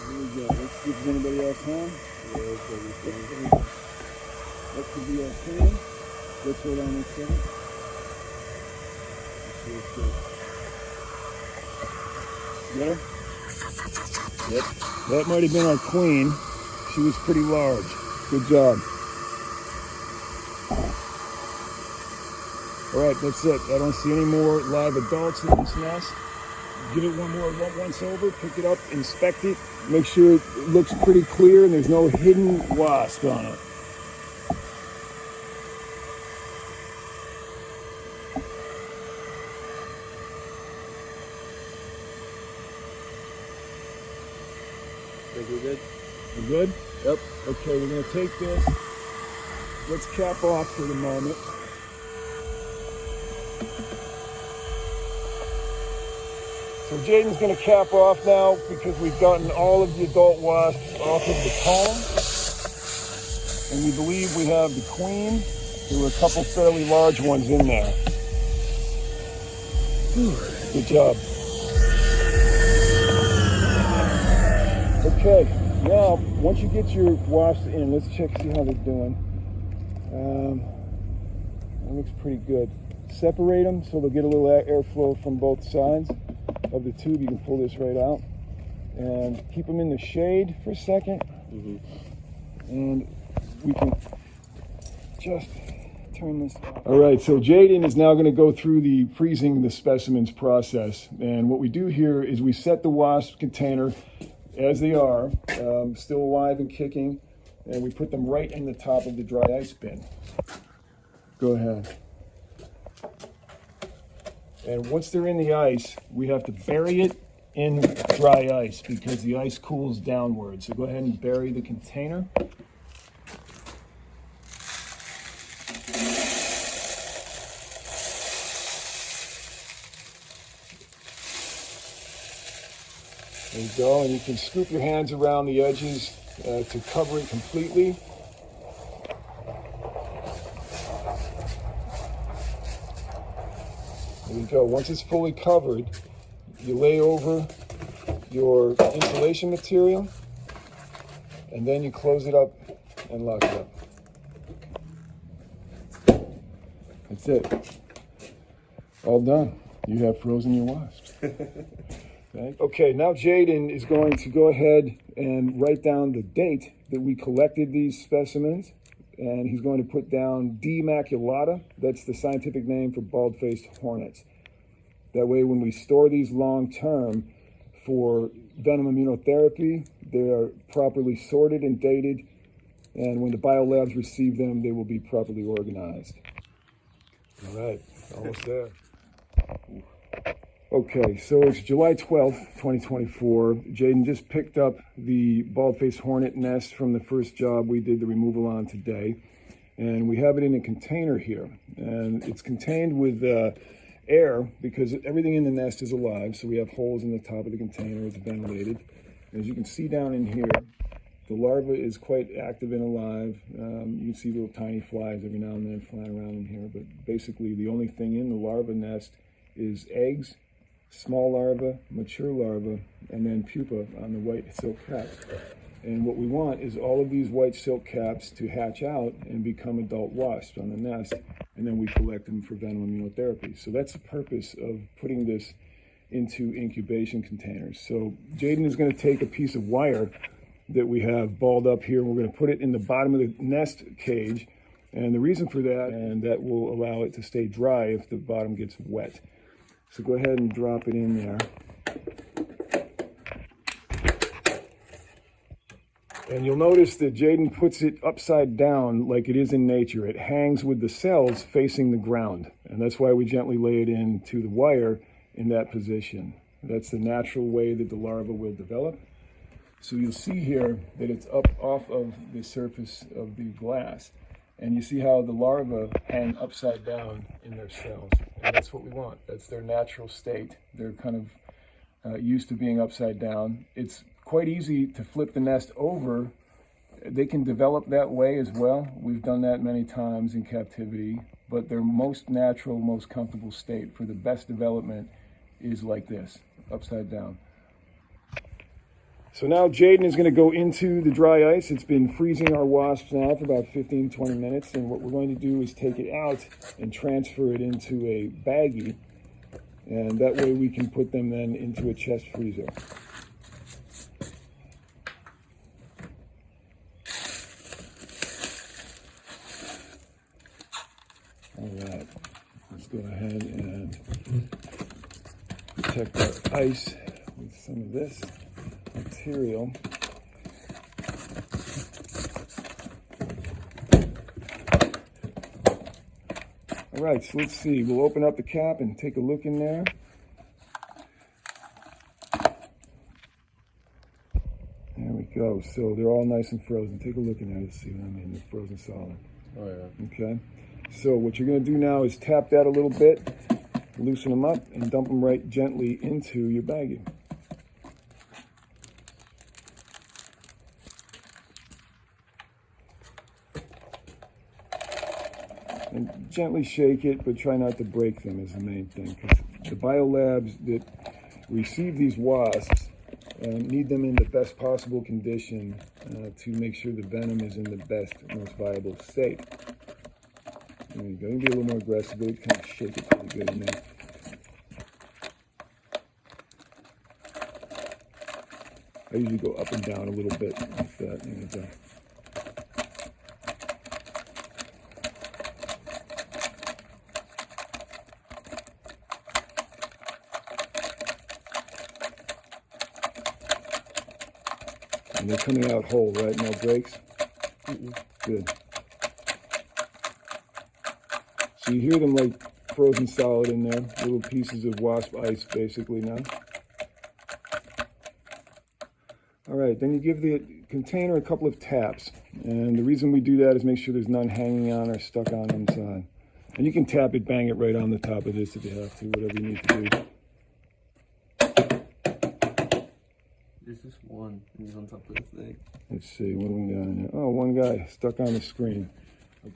here we go. Let's see if anybody else home. That could be our queen. Let's hold on a second. Get her? Yep. That might have been our queen. She was pretty large. Good job. All right, that's it. I don't see any more live adults in this nest. Give it one more once over, pick it up, inspect it, make sure it looks pretty clear and there's no hidden wasp on it. Think we're good? You good? Yep. Okay, we're going to take this. Let's cap off for the moment. So Jaden's going to cap off now because we've gotten all of the adult wasps off of the comb. And we believe we have the queen. There were a couple fairly large ones in there. Good job. Okay, now once you get your wasps in, let's check, see how they're doing. That looks pretty good. Separate them so they'll get a little airflow from both sides of the tube. You can pull this right out and keep them in the shade for a second. And we can just turn this off. All right, so Jaden is now going to go through the freezing the specimens process. And what we do here is we set the wasp container as they are, still alive and kicking, and we put them right in the top of the dry ice bin. Go ahead. And once they're in the ice, we have to bury it in dry ice because the ice cools downward. So go ahead and bury the container. There you go, and you can scoop your hands around the edges to cover it completely. There you go. Once it's fully covered, you lay over your insulation material, and then you close it up and lock it up. That's it. All done. You have frozen your wasps. Okay, now Jaden is going to go ahead and write down the date that we collected these specimens, and he's going to put down D. maculata. That's the scientific name for bald-faced hornets. That way, when we store these long-term for venom immunotherapy, they are properly sorted and dated, and when the biolabs receive them, they will be properly organized. All right, almost there. Okay, so it's July 12th, 2024. Jaden just picked up the bald-faced hornet nest from the first job we did the removal on today. And we have it in a container here. And it's contained with air because everything in the nest is alive. So we have holes in the top of the container. It's ventilated. As you can see down in here, the larva is quite active and alive. You can see little tiny flies every now and then flying around in here. But basically, the only thing in the larva nest is eggs, small larva, mature larva, and then pupa on the white silk caps. And what we want is all of these white silk caps to hatch out and become adult wasps on the nest, and then we collect them for venom immunotherapy. So that's the purpose of putting this into incubation containers. So Jaden is going to take a piece of wire that we have balled up here, and we're going to put it in the bottom of the nest cage. And the reason for that, and that will allow it to stay dry if the bottom gets wet. So go ahead and drop it in there. And you'll notice that Jaden puts it upside down like it is in nature. It hangs with the cells facing the ground. And that's why we gently lay it into the wire in that position. That's the natural way that the larva will develop. So you'll see here that it's up off of the surface of the glass. And you see how the larvae hang upside down in their cells. And that's what we want. That's their natural state. They're kind of used to being upside down. It's quite easy to flip the nest over. They can develop that way as well. We've done that many times in captivity. But their most natural, most comfortable state for the best development is like this, upside down. So now Jaden is going to go into the dry ice. It's been freezing our wasps now for about 15, 20 minutes. And what we're going to do is take it out and transfer it into a baggie. And that way we can put them then into a chest freezer. All right, let's go ahead and protect our ice with some of this material. All right, so let's see. We'll open up the cap and take a look in there. There we go. So they're all nice and frozen. Take a look in there to see what I mean. They're frozen solid. Oh yeah. Okay. So what you're going to do now is tap that a little bit, loosen them up, and dump them right gently into your baggie. And gently shake it, but try not to break them is the main thing. Because the biolabs that receive these wasps need them in the best possible condition to make sure the venom is in the best, most viable state. There you go. You can be a little more aggressive, but kind of shake it pretty good in there. I usually go up and down a little bit like that. There you go. And they're coming out whole, right? No breaks? Good. So you hear them like frozen solid in there, little pieces of wasp ice basically now. All right, then you give the container a couple of taps. And the reason we do that is make sure there's none hanging on or stuck on inside. And you can tap it, bang it right on the top of this if you have to, whatever you need to do. There's just one. He's on top of the thing. Let's see, what do we got in there? Oh, one guy stuck on the screen.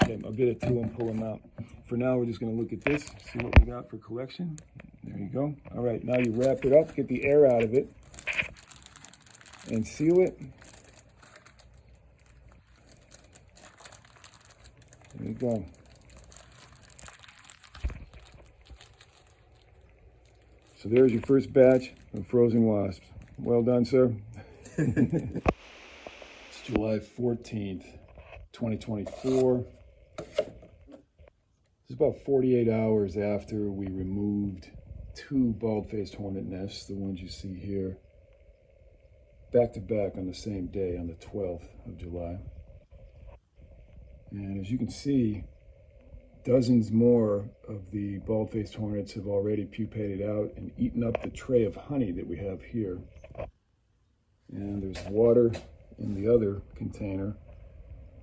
Okay, I'll get it to him, pull him out. For now, we're just going to look at this, see what we got for collection. There you go. All right, now you wrap it up, get the air out of it, and seal it. There you go. So there's your first batch of frozen wasps. Well done, sir. It's July 14th, 2024. It's about 48 hours after we removed 2 bald-faced hornet nests, the ones you see here, back to back on the same day, on the 12th of July. And as you can see, dozens more of the bald-faced hornets have already pupated out and eaten up the tray of honey that we have here. And there's water in the other container.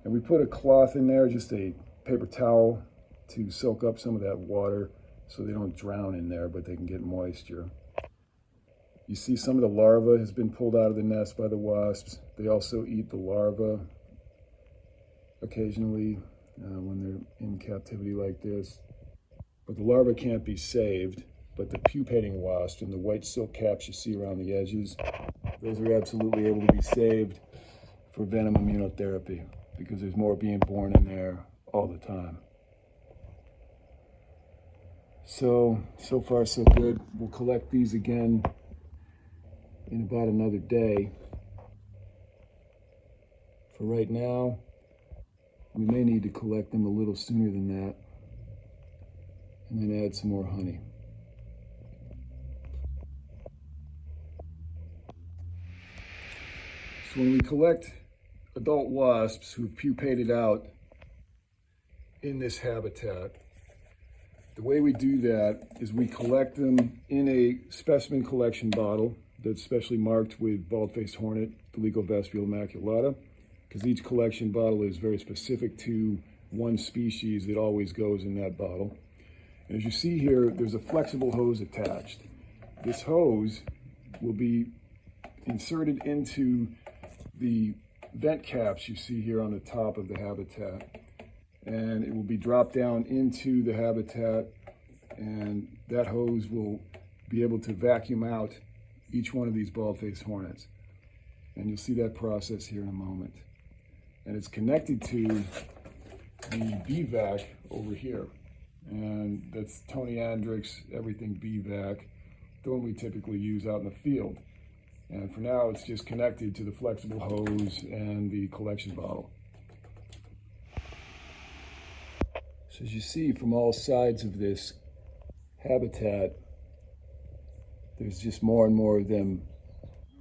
And we put a cloth in there, just a paper towel, to soak up some of that water so they don't drown in there, but they can get moisture. You see some of the larvae has been pulled out of the nest by the wasps. They also eat the larvae occasionally when they're in captivity like this. But the larvae can't be saved, but the pupating wasp and the white silk caps you see around the edges, those are absolutely able to be saved for venom immunotherapy because there's more being born in there all the time. So far so good. We'll collect these again in about another day. For right now, we may need to collect them a little sooner than that and then add some more honey. So when we collect adult wasps who've pupated out in this habitat, the way we do that is we collect them in a specimen collection bottle that's specially marked with Baldfaced Hornet, Dolichovespula maculata, because each collection bottle is very specific to one species that always goes in that bottle. And as you see here, there's a flexible hose attached. This hose will be inserted into the vent caps you see here on the top of the habitat. And it will be dropped down into the habitat, and that hose will be able to vacuum out each one of these bald-faced hornets. And you'll see that process here in a moment. And it's connected to the BVAC over here. And that's Tony Andrick's Everything BVAC, the one we typically use out in the field. And for now, it's just connected to the flexible hose and the collection bottle. So as you see from all sides of this habitat, there's just more and more of them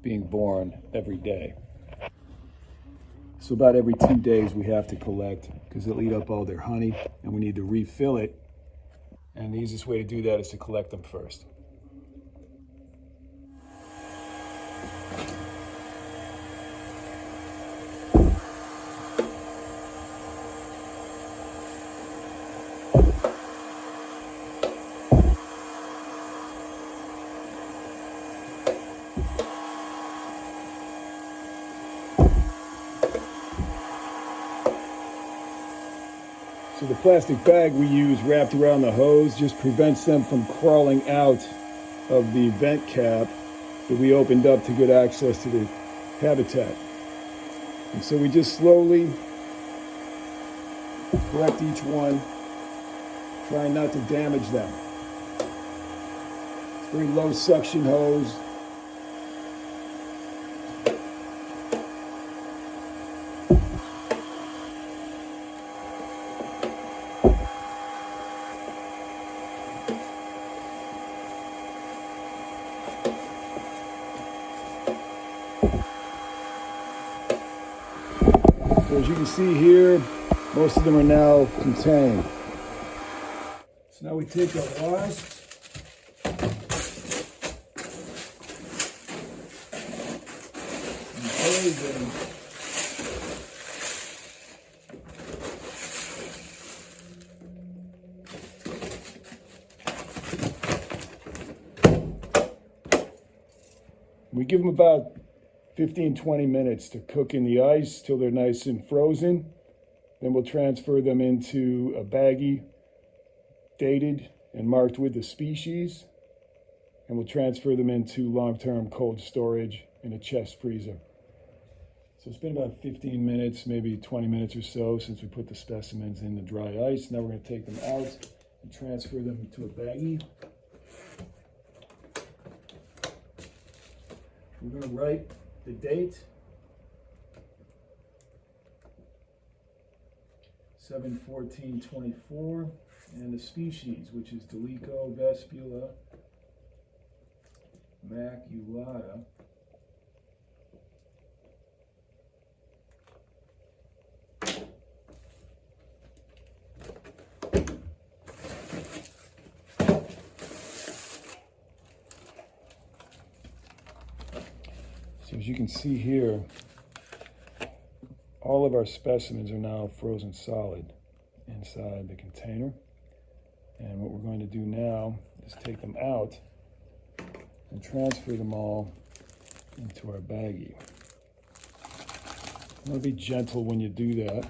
being born every day. So about every 2 days we have to collect because they'll eat up all their honey and we need to refill it. And the easiest way to do that is to collect them first. So the plastic bag we use wrapped around the hose just prevents them from crawling out of the vent cap that we opened up to get access to the habitat. And so we just slowly collect each one, trying not to damage them. It's a very low suction hose. So as you can see here, most of them are now contained. So now we take our wasps. And bathe them. We give them about 15-20 minutes to cook in the ice till they're nice and frozen. Then we'll transfer them into a baggie, dated and marked with the species. And we'll transfer them into long-term cold storage in a chest freezer. So it's been about 15 minutes, maybe 20 minutes or so since we put the specimens in the dry ice. Now we're going to take them out and transfer them into a baggie. We're going to write the date, 7/14/24, and the species, which is Dolichovespula maculata. So as you can see here, all of our specimens are now frozen solid inside the container. And what we're going to do now is take them out and transfer them all into our baggie. You want to be gentle when you do that.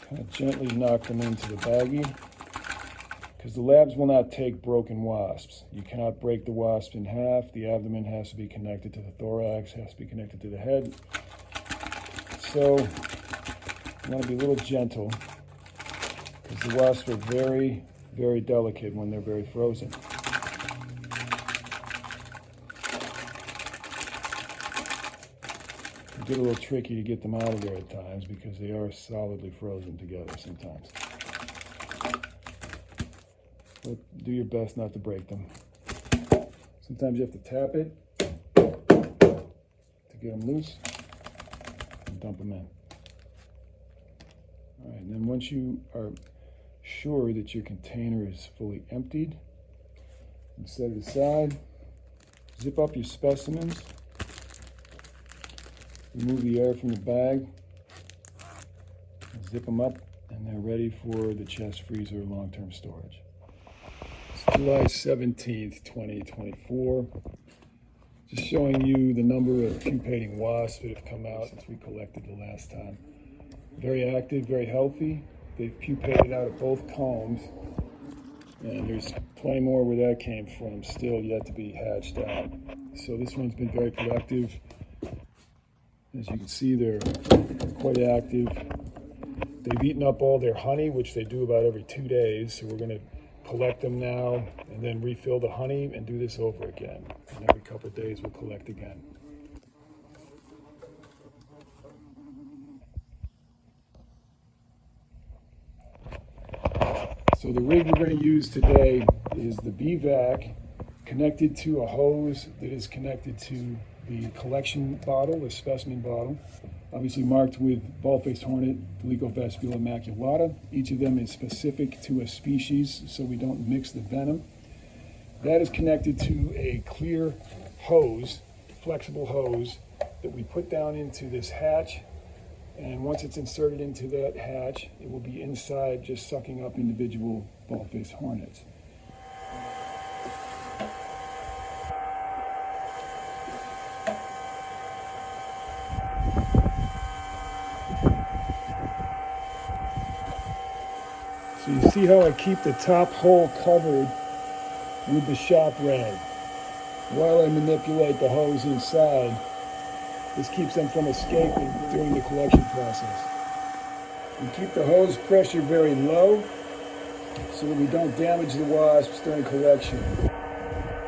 Kind of gently knock them into the baggie, because the labs will not take broken wasps. You cannot break the wasp in half. The abdomen has to be connected to the thorax, has to be connected to the head. So you want to be a little gentle, because the wasps are very, very delicate when they're very frozen. It get a little tricky to get them out of there at times because they are solidly frozen together sometimes. But do your best not to break them. Sometimes you have to tap it to get them loose and dump them in. All right, and then once you are sure that your container is fully emptied, and set it aside, zip up your specimens, remove the air from the bag, zip them up, and they're ready for the chest freezer long-term storage. July 17th, 2024. Just showing you the number of pupating wasps that have come out since we collected the last time. Very active, very healthy. They've pupated out of both combs. And there's plenty more where that came from, still yet to be hatched out. So this one's been very productive. As you can see, they're quite active. They've eaten up all their honey, which they do about every 2 days. So we're going to collect them now and then refill the honey and do this over again. And every couple of days we'll collect again. So the rig we're going to use today is the BVAC connected to a hose that is connected to the collection bottle, the specimen bottle, obviously marked with Baldfaced Hornet, Dolichophospula immaculata. Each of them is specific to a species, so we don't mix the venom. That is connected to a clear hose, flexible hose, that we put down into this hatch. And once it's inserted into that hatch, it will be inside just sucking up individual Baldfaced Hornets. So you see how I keep the top hole covered with the shop rag while I manipulate the hose inside. This keeps them from escaping during the collection process. We keep the hose pressure very low so that we don't damage the wasps during collection.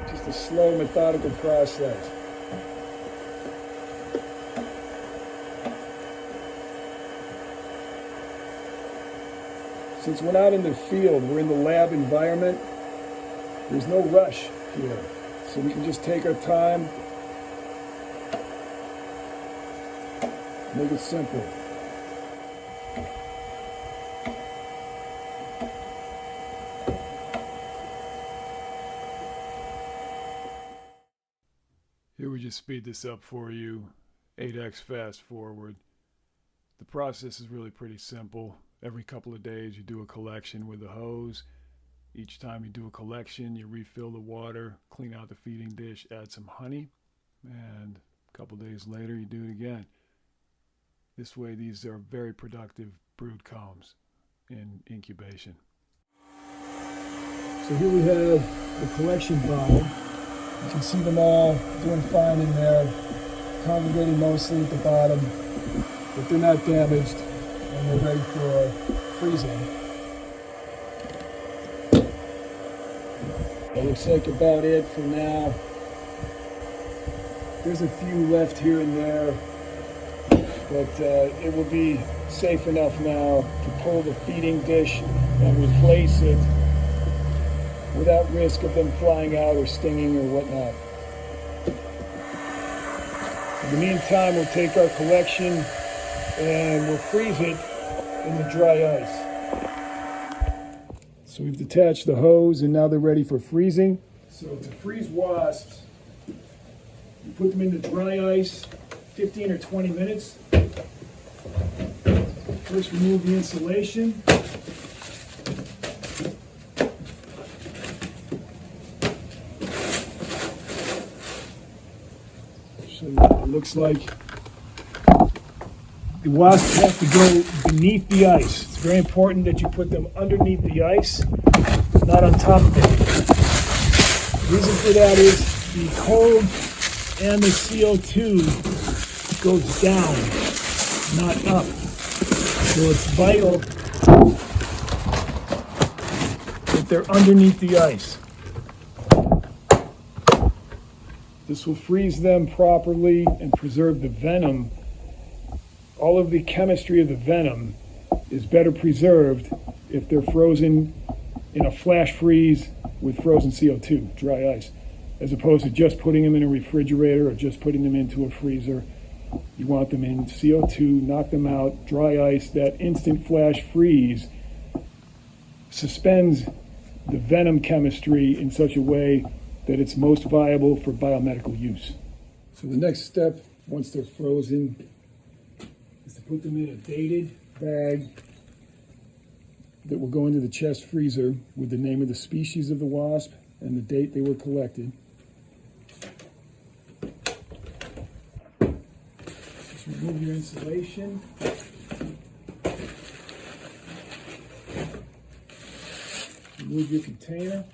Just a slow, methodical process. Since we're not in the field, we're in the lab environment, there's no rush here. So we can just take our time, make it simple. Here we just speed this up for you, 8x fast forward. The process is really pretty simple. Every couple of days you do a collection with a hose. Each time you do a collection, you refill the water, clean out the feeding dish, add some honey, and a couple of days later you do it again. This way these are very productive brood combs in incubation. So here we have the collection bottle. You can see them all doing fine in there, congregating mostly at the bottom, but they're not damaged and they're ready for freezing. That looks like about it for now. There's a few left here and there, but it will be safe enough now to pull the feeding dish and replace it without risk of them flying out or stinging or whatnot. In the meantime, we'll take our collection and we'll freeze it in the dry ice. So we've detached the hose and now they're ready for freezing. So to freeze wasps, you put them into dry ice 15 or 20 minutes. First remove the insulation. So it looks like the wasps have to go beneath the ice. It's very important that you put them underneath the ice, not on top of it. The reason for that is the cold and the CO2 goes down, not up. So it's vital that they're underneath the ice. This will freeze them properly and preserve the venom. All of the chemistry of the venom is better preserved if they're frozen in a flash freeze with frozen CO2, dry ice, as opposed to just putting them in a refrigerator or just putting them into a freezer. You want them in CO2, knock them out, dry ice. That instant flash freeze suspends the venom chemistry in such a way that it's most viable for biomedical use. So the next step, once they're frozen, is to put them in a dated bag that will go into the chest freezer with the name of the species of the wasp and the date they were collected. Just remove your insulation. Remove your container.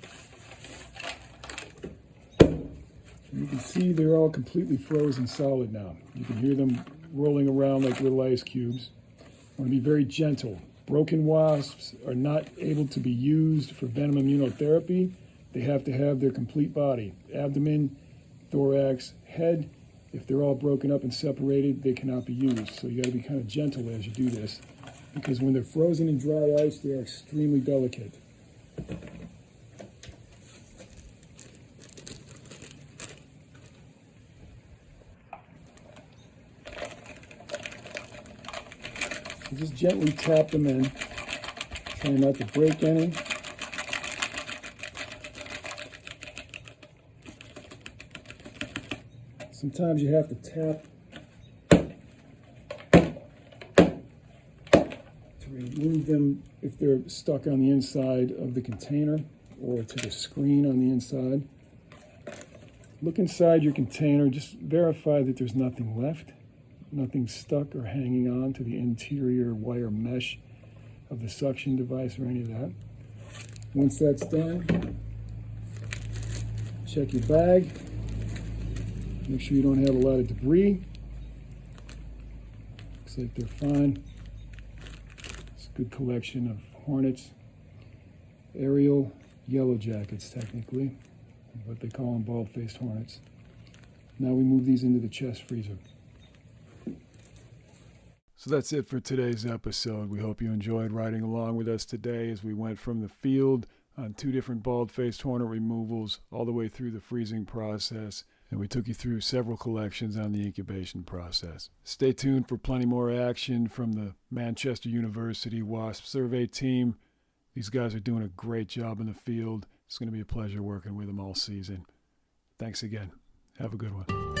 You can see they're all completely frozen solid now. You can hear them rolling around like little ice cubes. Want to be very gentle. Broken wasps are not able to be used for venom immunotherapy. They have to have their complete body, abdomen, thorax, head. If they're all broken up and separated, they cannot be used. So you got to be kind of gentle as you do this, because when they're frozen in dry ice, they are extremely delicate. So just gently tap them in, trying not to break any. Sometimes you have to tap to remove them if they're stuck on the inside of the container or to the screen on the inside. Look inside your container, just verify that there's nothing left, nothing stuck or hanging on to the interior wire mesh of the suction device or any of that. Once that's done, check your bag. Make sure you don't have a lot of debris. Looks like they're fine. It's a good collection of hornets. Aerial Yellowjackets, technically. What they call them, Baldfaced Hornets. Now we move these into the chest freezer. So that's it for today's episode. We hope you enjoyed riding along with us today as we went from the field on 2 different Baldfaced Hornet removals all the way through the freezing process. And we took you through several collections on the incubation process. Stay tuned for plenty more action from the Manchester University Wasp survey team. These guys are doing a great job in the field. It's going to be a pleasure working with them all season. Thanks again. Have a good one.